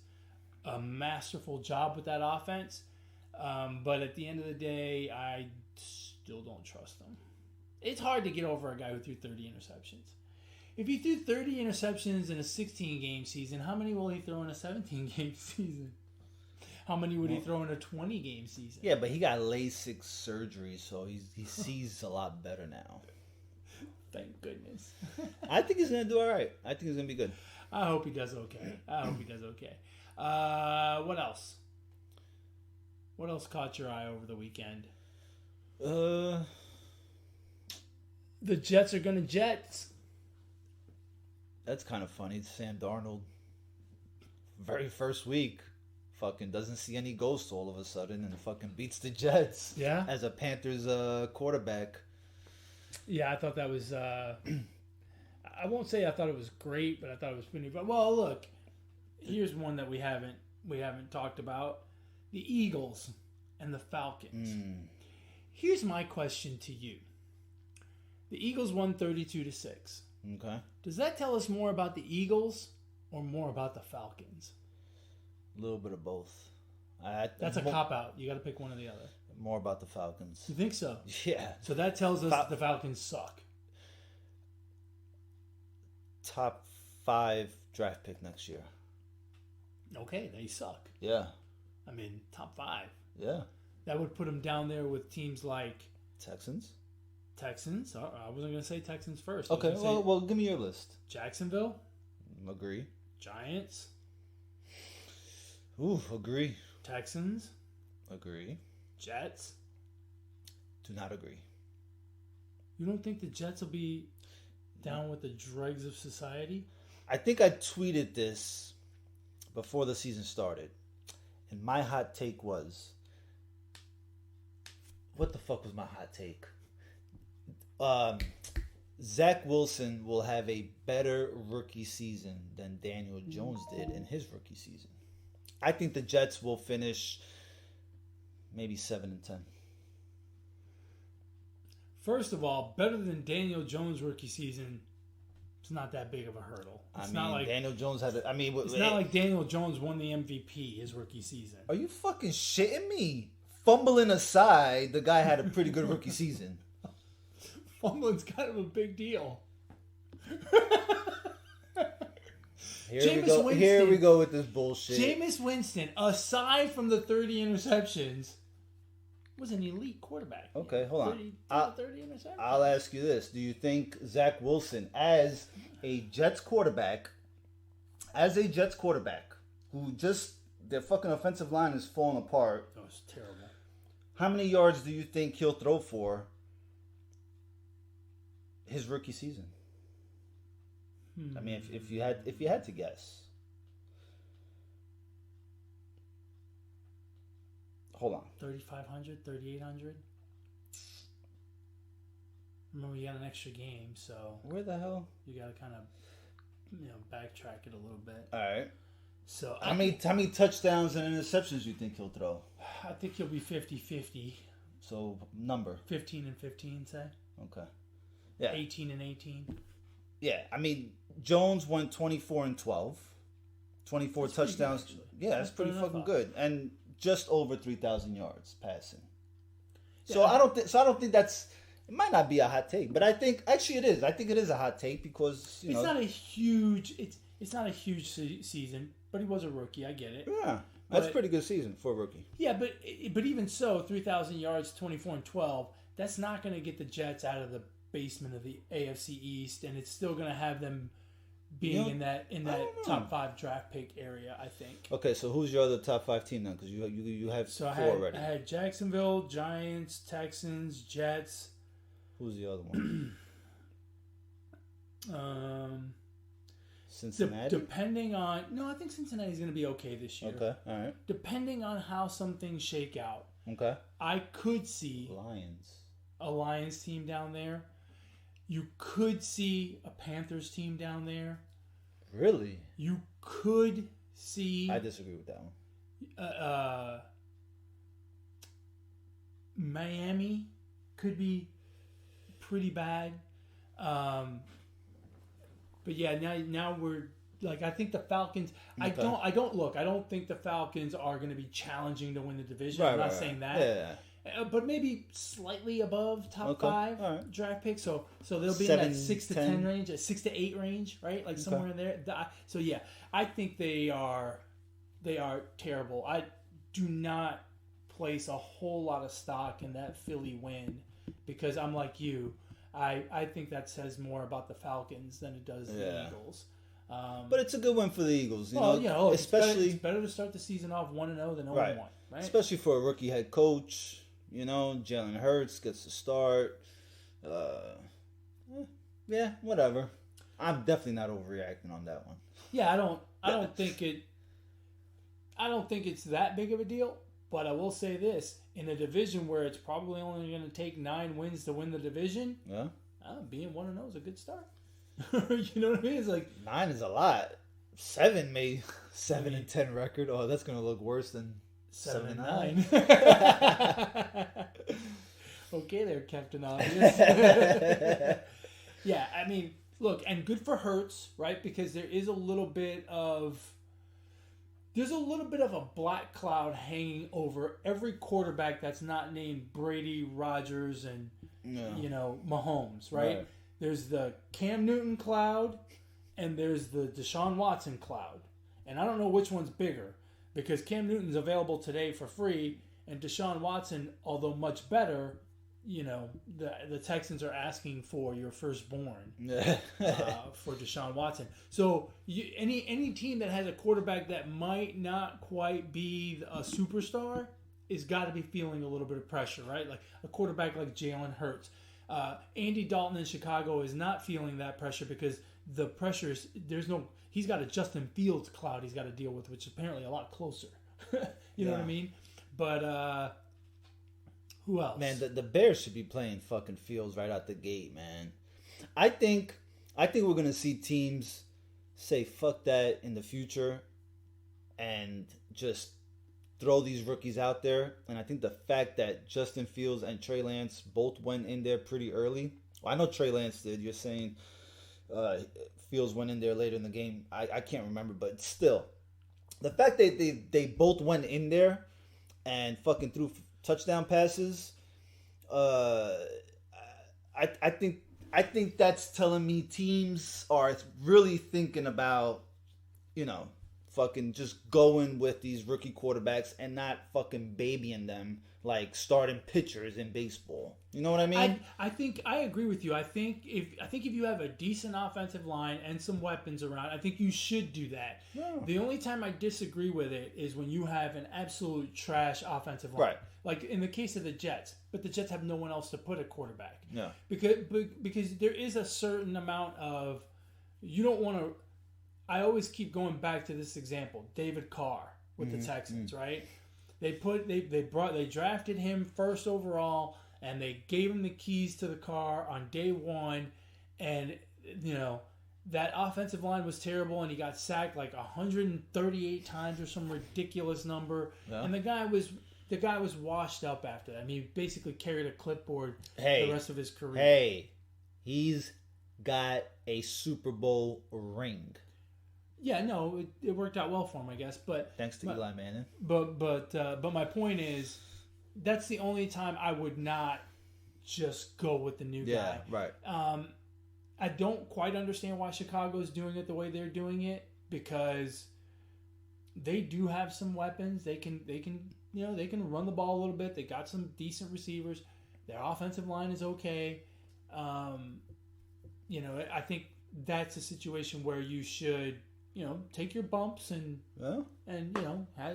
a masterful job with that offense. But at the end of the day, I still don't trust him. It's hard to get over a guy who threw 30 interceptions. If he threw 30 interceptions in a 16-game season, how many will he throw in a 17-game season? How many would he throw in a 20-game season? Yeah, but he got LASIK surgery, so he sees a lot better now. Thank goodness. I think he's going to do all right. I think he's going to be good. I hope he does okay. What else? What else caught your eye over the weekend? The Jets are going to Jets. That's kind of funny. Sam Darnold, very first week, fucking doesn't see any ghosts all of a sudden and fucking beats the Jets. Yeah. As a Panthers quarterback. Yeah, I thought that was. I won't say I thought it was great, but I thought it was pretty. But well, look, here's one that we haven't talked about: the Eagles and the Falcons. Here's my question to you: the Eagles won 32-6. Okay. Does that tell us more about the Eagles or more about the Falcons? A little bit of both. That's a cop-out. You got to pick one or the other. More about the Falcons. You think so? Yeah. So that tells us that the Falcons suck. Top 5 draft pick next year. Okay, they suck. Yeah. I mean, top 5. Yeah. That would put them down there with teams like... Texans? I wasn't going to say Texans first. Okay, well, give me your list. Jacksonville. Agree. Giants. Ooh, agree. Texans. Agree. Jets. Do not agree. You don't think the Jets will be down with the dregs of society? I think I tweeted this before the season started. And my hot take was... What the fuck was my hot take? Zach Wilson will have a better rookie season than Daniel Jones did in his rookie season. I think the Jets will finish maybe 7-10. First of all, better than Daniel Jones' rookie season. It's not that big of a hurdle. It's not like Daniel Jones had. It's not like Daniel Jones won the MVP his rookie season. Are you fucking shitting me? Fumbling aside, the guy had a pretty good rookie season. Fumbling's kind of a big deal. Here we go with this bullshit. Jameis Winston, aside from the 30 interceptions, was an elite quarterback. Okay, hold on. 30 interceptions. I'll ask you this. Do you think Zach Wilson, as a Jets quarterback, who just, their fucking offensive line is falling apart. That was terrible. How many yards do you think he'll throw for his rookie season? I mean, if you had to guess. Hold on. 3,500, 3,800. Remember, you got an extra game, so Where the hell? you got to kind of, backtrack it a little bit. All right. So How many touchdowns and interceptions do you think he'll throw? I think he'll be 50-50. So number 15 and 15, say. Okay. Yeah. 18 and 18. Yeah, I mean, Jones went 24 and 12. 24 That's pretty touchdowns. good, Yeah, that's pretty fucking good. And just over 3,000 yards passing. Yeah. So I don't think that's, it might not be a hot take, but I think actually it is. I think it is a hot take because, it's not a huge season, but he was a rookie. I get it. Yeah. That's a pretty good season for a rookie. Yeah, but even so, 3,000 yards, 24 and 12, that's not going to get the Jets out of the basement of the AFC East, and it's still going to have them being in that top 5 draft pick area, I think. Okay, so who's your other top 5 team then? Because you have four already. I had Jacksonville, Giants, Texans, Jets. Who's the other one? Cincinnati? I think Cincinnati's going to be okay this year. Okay, all right. Depending on how some things shake out. Okay. I could see a Lions team down there. You could see a Panthers team down there. Really? You could see. I disagree with that one. Miami could be pretty bad. But yeah, now we're like, I think the Falcons. Okay. I don't think the Falcons are going to be challenging to win the division. I'm not saying that. Yeah. But maybe slightly above top 5 draft picks. So they'll be 7, in that 6 to 10 range, 6 to 8 range, right? Like somewhere in there. So yeah, I think they are terrible. I do not place a whole lot of stock in that Philly win because I'm like you. I think that says more about the Falcons than it does the Eagles. But it's a good win for the Eagles, especially it's better to start the season off 1-0 than 0-1, right? Especially for a rookie head coach. Jalen Hurts gets the start. Yeah, whatever. I'm definitely not overreacting on that one. Yeah, I don't think it's that big of a deal. But I will say this: in a division where it's probably only going to take 9 wins to win the division, being 1-0 is a good start. You know what I mean? It's like 9 is a lot. 7 maybe 7-10 record. Oh, that's going to look worse than 7-9. Okay, there, Captain Obvious. Yeah, I mean, look, and good for Hurts, right? Because there is a little bit of a black cloud hanging over every quarterback that's not named Brady, Rodgers, and Mahomes, right? There's the Cam Newton cloud, and there's the Deshaun Watson cloud, and I don't know which one's bigger. Because Cam Newton's available today for free, and Deshaun Watson, although much better, the Texans are asking for your firstborn for Deshaun Watson. So any team that has a quarterback that might not quite be a superstar is got to be feeling a little bit of pressure, right? Like a quarterback like Jalen Hurts. Andy Dalton in Chicago is not feeling that pressure because the pressure is he's got a Justin Fields cloud he's got to deal with, which is apparently a lot closer. You know what I mean? But who else? Man, the Bears should be playing fucking Fields right out the gate, man. I think we're gonna see teams say fuck that in the future and just throw these rookies out there. And I think the fact that Justin Fields and Trey Lance both went in there pretty early. Well, I know Trey Lance did. You're saying Fields went in there later in the game. I can't remember, but still, the fact that they both went in there and fucking threw touchdown passes, I think that's telling me teams are really thinking about, fucking just going with these rookie quarterbacks and not fucking babying them like starting pitchers in baseball. You know what I mean? I think I agree with you. I think if you have a decent offensive line and some weapons around, I think you should do that. Yeah. The only time I disagree with it is when you have an absolute trash offensive line. Right. Like in the case of the Jets, but the Jets have no one else to put a quarterback. Yeah. Because there is a certain amount of, you don't want to. I always keep going back to this example, David Carr with the Texans, right? They drafted him first overall, and they gave him the keys to the car on day one, and that offensive line was terrible, and he got sacked like 138 times or some ridiculous number, and the guy was washed up after that. I mean, he basically carried a clipboard the rest of his career. Hey, he's got a Super Bowl ring. Yeah, no, it worked out well for him, I guess. But thanks to Eli Manning. But my point is, that's the only time I would not just go with the new guy. Yeah, right. I don't quite understand why Chicago's doing it the way they're doing it, because they do have some weapons. They can run the ball a little bit. They got some decent receivers. Their offensive line is okay. I think that's a situation where you should, take your bumps and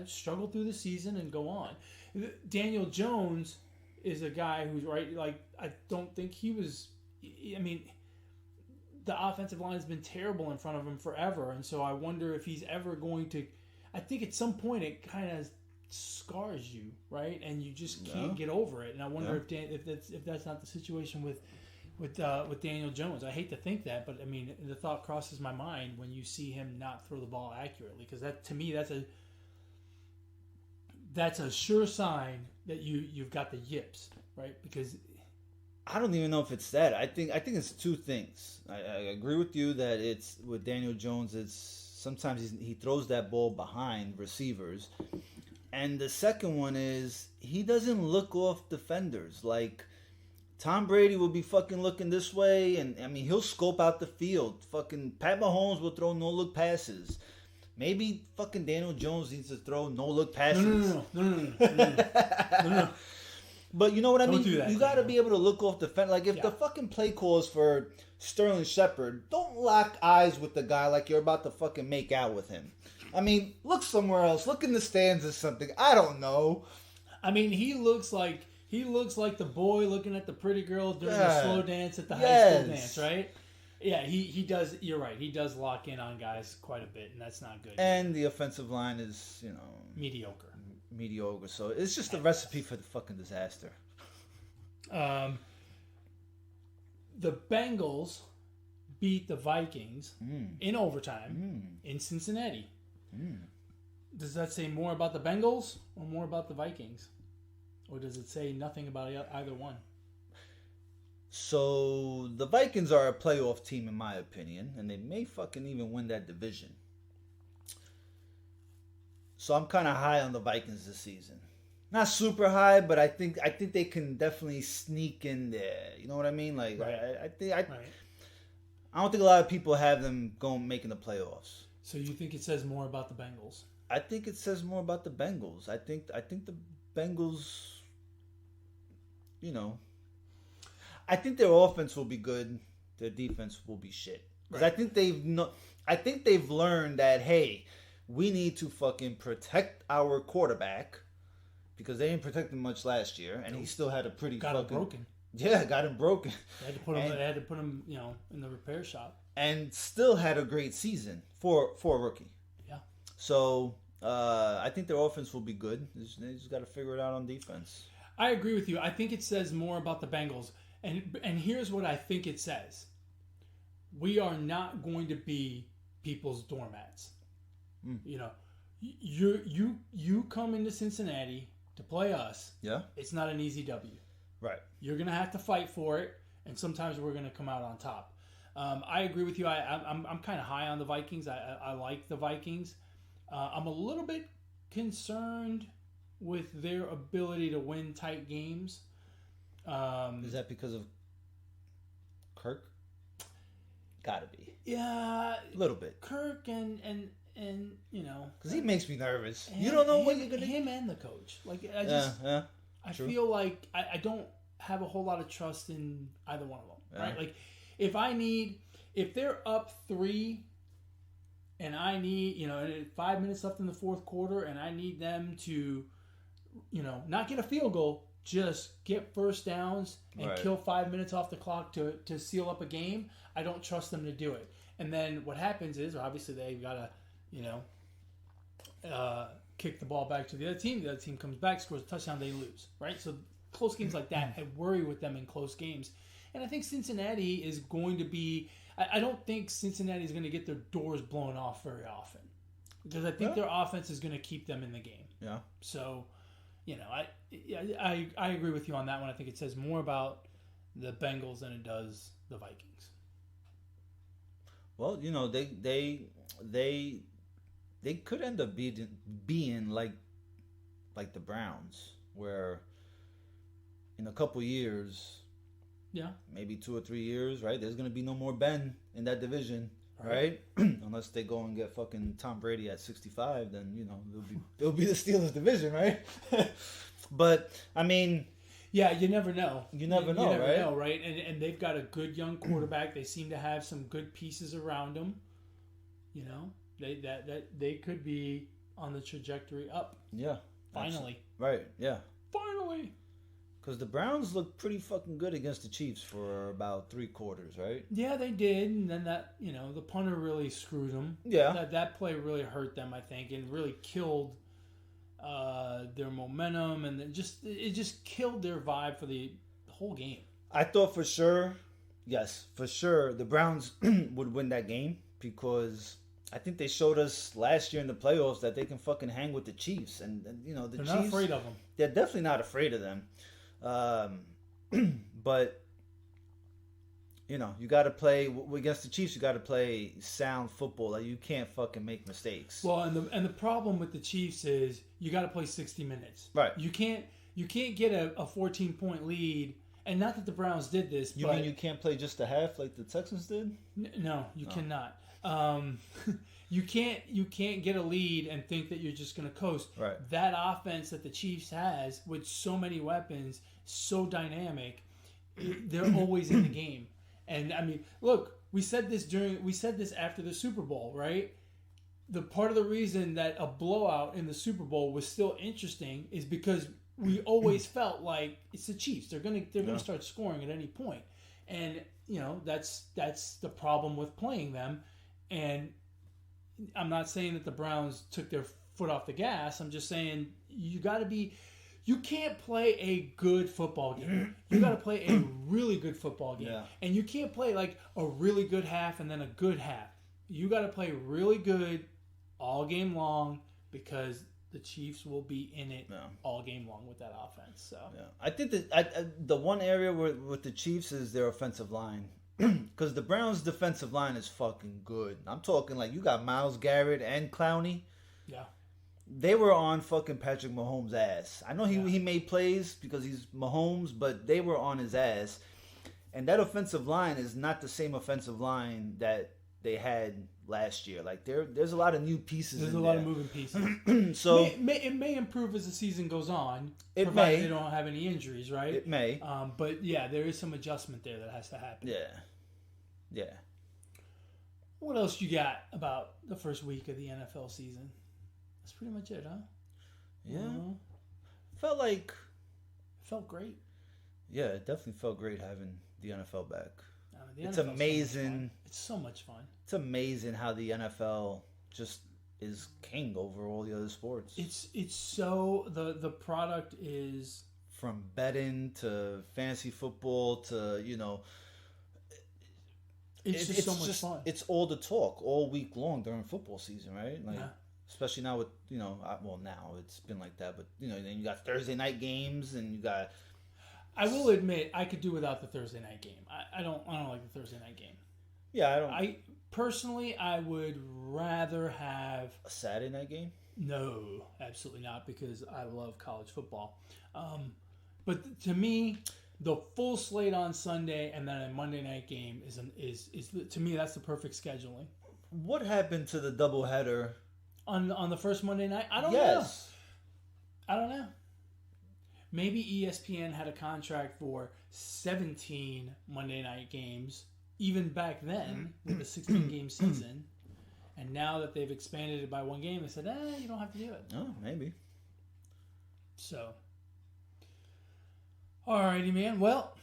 struggle through the season and go on. Daniel Jones is a guy who's right. Like, I don't think he was. I mean, the offensive line's been terrible in front of him forever, and so I wonder if he's ever going to. I think at some point it kind of scars you, right? And you just can't get over it. And I wonder if that's not the situation with with Daniel Jones. I hate to think that, but I mean, the thought crosses my mind when you see him not throw the ball accurately, because that, to me, that's a sure sign that you've got the yips, right? Because I don't even know if it's that. I think it's two things. I agree with you that it's with Daniel Jones. It's sometimes he throws that ball behind receivers, and the second one is he doesn't look off defenders. Like Tom Brady will be fucking looking this way, and I mean he'll scope out the field. Fucking Pat Mahomes will throw no look passes. Maybe fucking Daniel Jones needs to throw no look passes. No. But you know what I mean? You got to be able to look off the fence. Like, if the fucking play calls for Sterling Shepard, don't lock eyes with the guy like you're about to fucking make out with him. I mean, look somewhere else. Look in the stands or something. I don't know. I mean, he looks like the boy looking at the pretty girl during the slow dance at the high school dance, right? Yeah, he does. You're right. He does lock in on guys quite a bit, and that's not good. And the offensive line is, mediocre. So it's just a recipe for the fucking disaster. The Bengals beat the Vikings in overtime in Cincinnati. Does that say more about the Bengals or more about the Vikings? Or does it say nothing about either one? So the Vikings are a playoff team in my opinion, and they may fucking even win that division. So I'm kind of high on the Vikings this season. Not super high, but I think they can definitely sneak in there. You know what I mean? Like right. I don't think a lot of people have them making the playoffs. So you think it says more about the Bengals? I think it says more about the Bengals. I think the Bengals, I think their offense will be good. Their defense will be shit. Because right. I think they've learned that, hey, we need to fucking protect our quarterback, because they didn't protect him much last year, and he still had a pretty got him broken. Yeah, got him broken. They had to put him, in the repair shop, and still had a great season for a rookie. Yeah. So I think their offense will be good. They just got to figure it out on defense. I agree with you. I think it says more about the Bengals, and here's what I think it says: we are not going to be people's doormats. You come into Cincinnati to play us. Yeah. It's not an easy W. Right. You're gonna have to fight for it, and sometimes we're gonna come out on top. I agree with you. I'm kind of high on the Vikings. I like the Vikings. I'm a little bit concerned with their ability to win tight games. Is that because of Kirk? Gotta be. Yeah. A little bit. Kirk and because he makes me nervous. You don't know what you're gonna. Him and the coach. Like I feel like I don't have a whole lot of trust in either one of them. Yeah. Right? Like if they're up 3, and I need 5 minutes left in the fourth quarter, and I need them to not get a field goal, just get first downs and kill 5 minutes off the clock to seal up a game. I don't trust them to do it. And then what happens is, obviously, they've got to, kick the ball back to the other team. The other team comes back, scores a touchdown, they lose, right? So close games like that, I worry with them in close games. And I think Cincinnati is going to be... I don't think Cincinnati is going to get their doors blown off very often, because I think their offense is going to keep them in the game. Yeah. So, I agree with you on that one. I think it says more about the Bengals than it does the Vikings. Well, they could end up being like the Browns, where in a couple years, maybe 2 or 3 years, right? There's gonna be no more Ben in that division, right? Unless they go and get fucking Tom Brady at 65, then it'll be the Steelers division, right? But I mean. Yeah, you never know. You never know, right? And they've got a good young quarterback. They seem to have some good pieces around them. They could be on the trajectory up. Yeah. Finally. Right, yeah. Finally. Because the Browns looked pretty fucking good against the Chiefs for about 3 quarters, right? Yeah, they did. And then that, the punter really screwed them. Yeah. That play really hurt them, I think, and really killed their momentum, and it just killed their vibe for the whole game. I thought for sure yes, for sure, the Browns would win that game because I think they showed us last year in the playoffs that they can fucking hang with the Chiefs, and the They're Chiefs. not afraid of them. They're definitely not afraid of them, but you got to play against the Chiefs. You got to play sound football. Like you can't fucking make mistakes. Well, and the problem with the Chiefs is you got to play 60 minutes. Right. You can't get a 14-point lead. And not that the Browns did this. You mean you can't play just a half like the Texans did? No, you cannot. You can't get a lead and think that you're just going to coast. Right. That offense that the Chiefs has with so many weapons, so dynamic, they're always in the game. And I mean, look, we said this after the Super Bowl, right? The part of the reason that a blowout in the Super Bowl was still interesting is because we always felt like it's the Chiefs. They're gonna start scoring at any point. And that's the problem with playing them. And I'm not saying that the Browns took their foot off the gas. I'm just saying you can't play a good football game. You got to play a really good football game. Yeah. And you can't play like a really good half and then a good half. You got to play really good all game long because the Chiefs will be in it all game long with that offense. So I think that the one area with the Chiefs is their offensive line. Because the Browns' defensive line is fucking good. I'm talking like you got Myles Garrett and Clowney. Yeah. They were on fucking Patrick Mahomes' ass. I know he made plays because he's Mahomes, but they were on his ass. And that offensive line is not the same offensive line that they had last year. Like there's a lot of new pieces. There's a lot of moving pieces. So it may improve as the season goes on. It may. They don't have any injuries, right? It may. But yeah, there is some adjustment there that has to happen. Yeah. What else you got about the first week of the NFL season? That's pretty much it, huh? Yeah. Felt great. Yeah, it definitely felt great having the NFL back. It's amazing. It's so much fun. It's amazing how the NFL just is king over all the other sports. It's so the product is from betting to fantasy football to it's just so much fun. It's all the talk all week long during football season, right? Like especially now with now it's been like that, but then you got Thursday night games and you got. I will admit I could do without the Thursday night game. I don't like the Thursday night game. Yeah, I don't. I personally would rather have a Saturday night game. No, absolutely not, because I love college football. But to me, the full slate on Sunday and then a Monday night game is to me that's the perfect scheduling. What happened to the doubleheader on the first Monday night? I don't know. Maybe ESPN had a contract for 17 Monday night games, even back then with a 16-game season. And now that they've expanded it by one game, they said, you don't have to do it. Oh, maybe. So, alrighty, man. Well,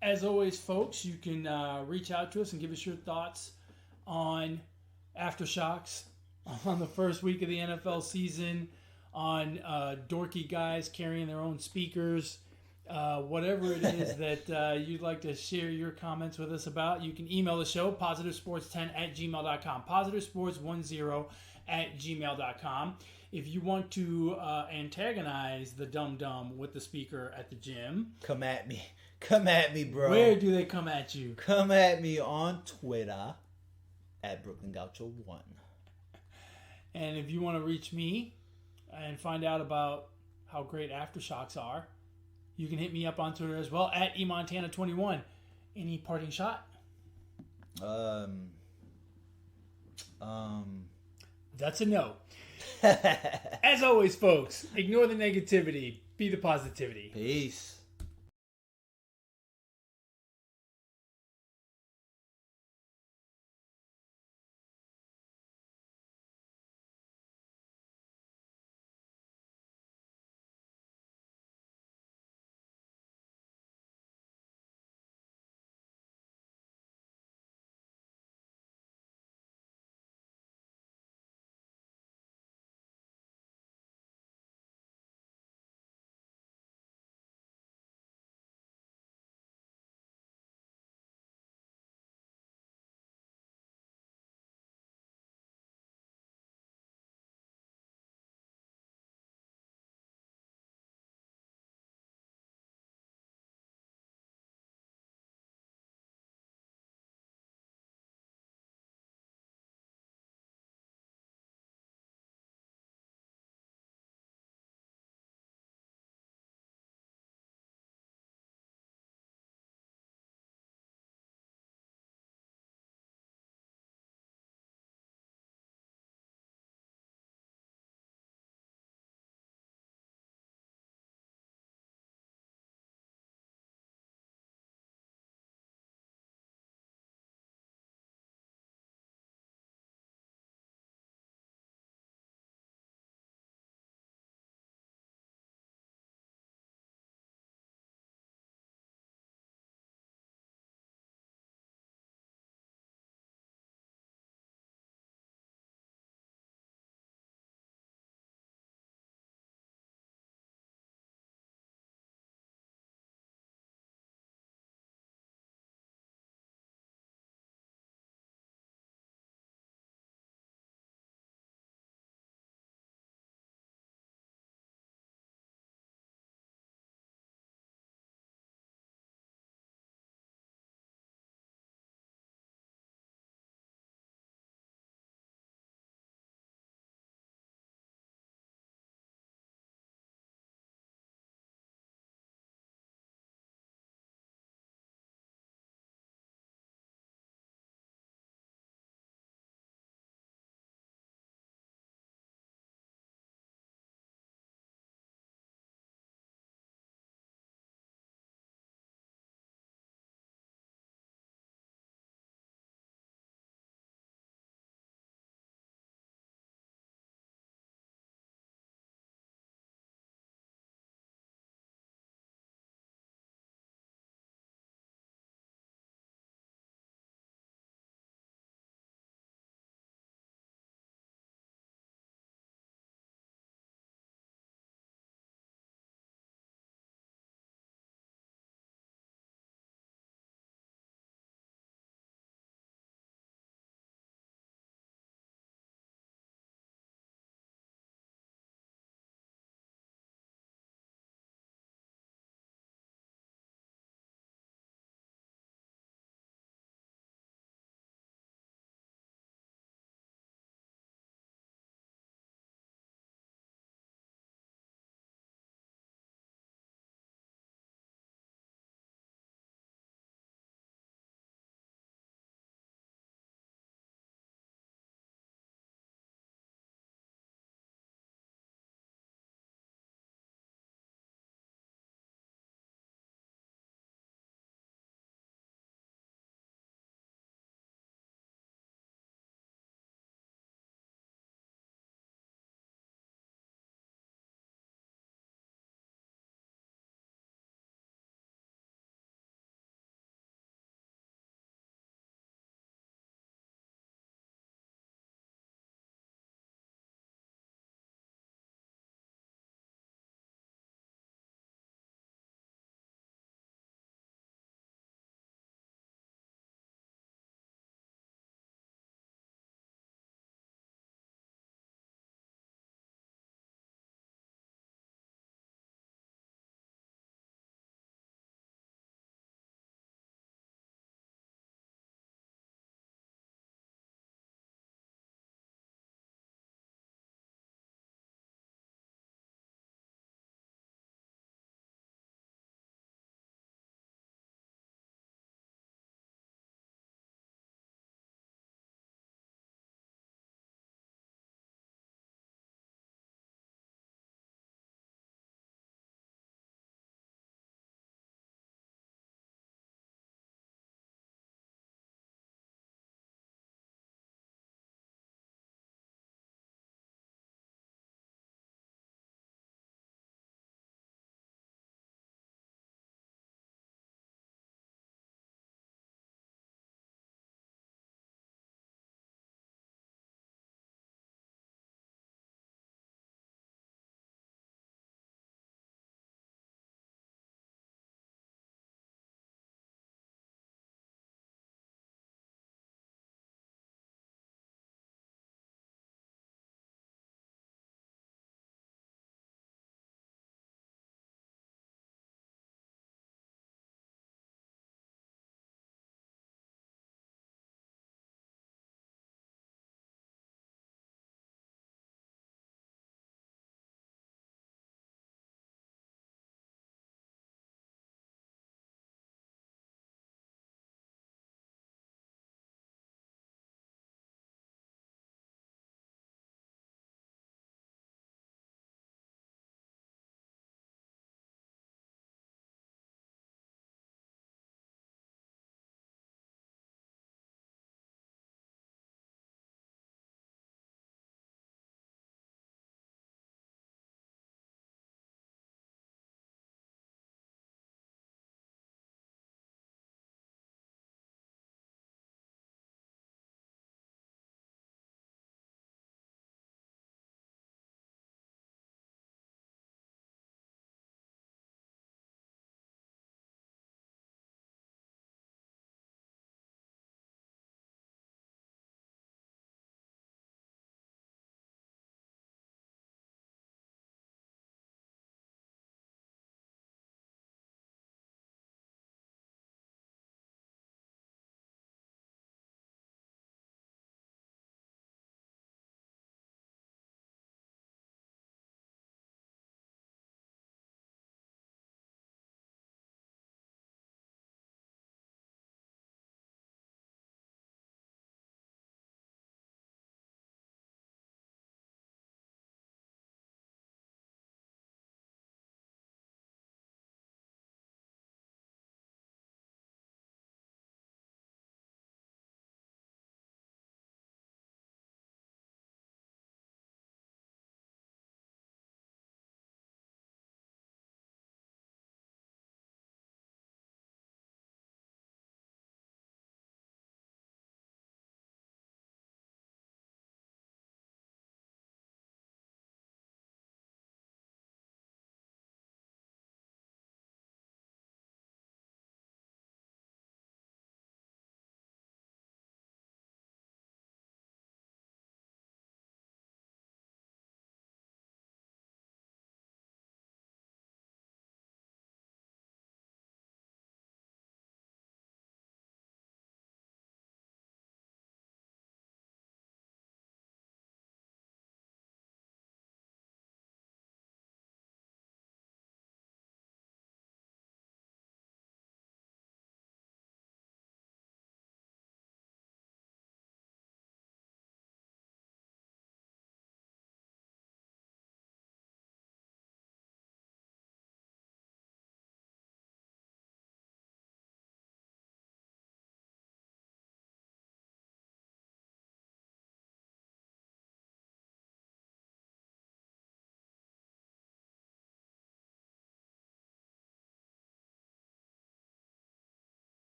as always, folks, you can reach out to us and give us your thoughts on Aftershockz on the first week of the NFL season, on dorky guys carrying their own speakers, whatever it is that you'd like to share your comments with us about. You can email the show, positivesports10@gmail.com, positivesports10@gmail.com. If you want to antagonize the dum-dum with the speaker at the gym, come at me, bro. Where do they come at you? Come at me on Twitter at Brooklyn Gaucho 1. And if you want to reach me and find out about how great Aftershockz are, you can hit me up on Twitter as well at eMontana21. Any parting shot? That's a no. As always, folks, ignore the negativity. Be the positivity. Peace.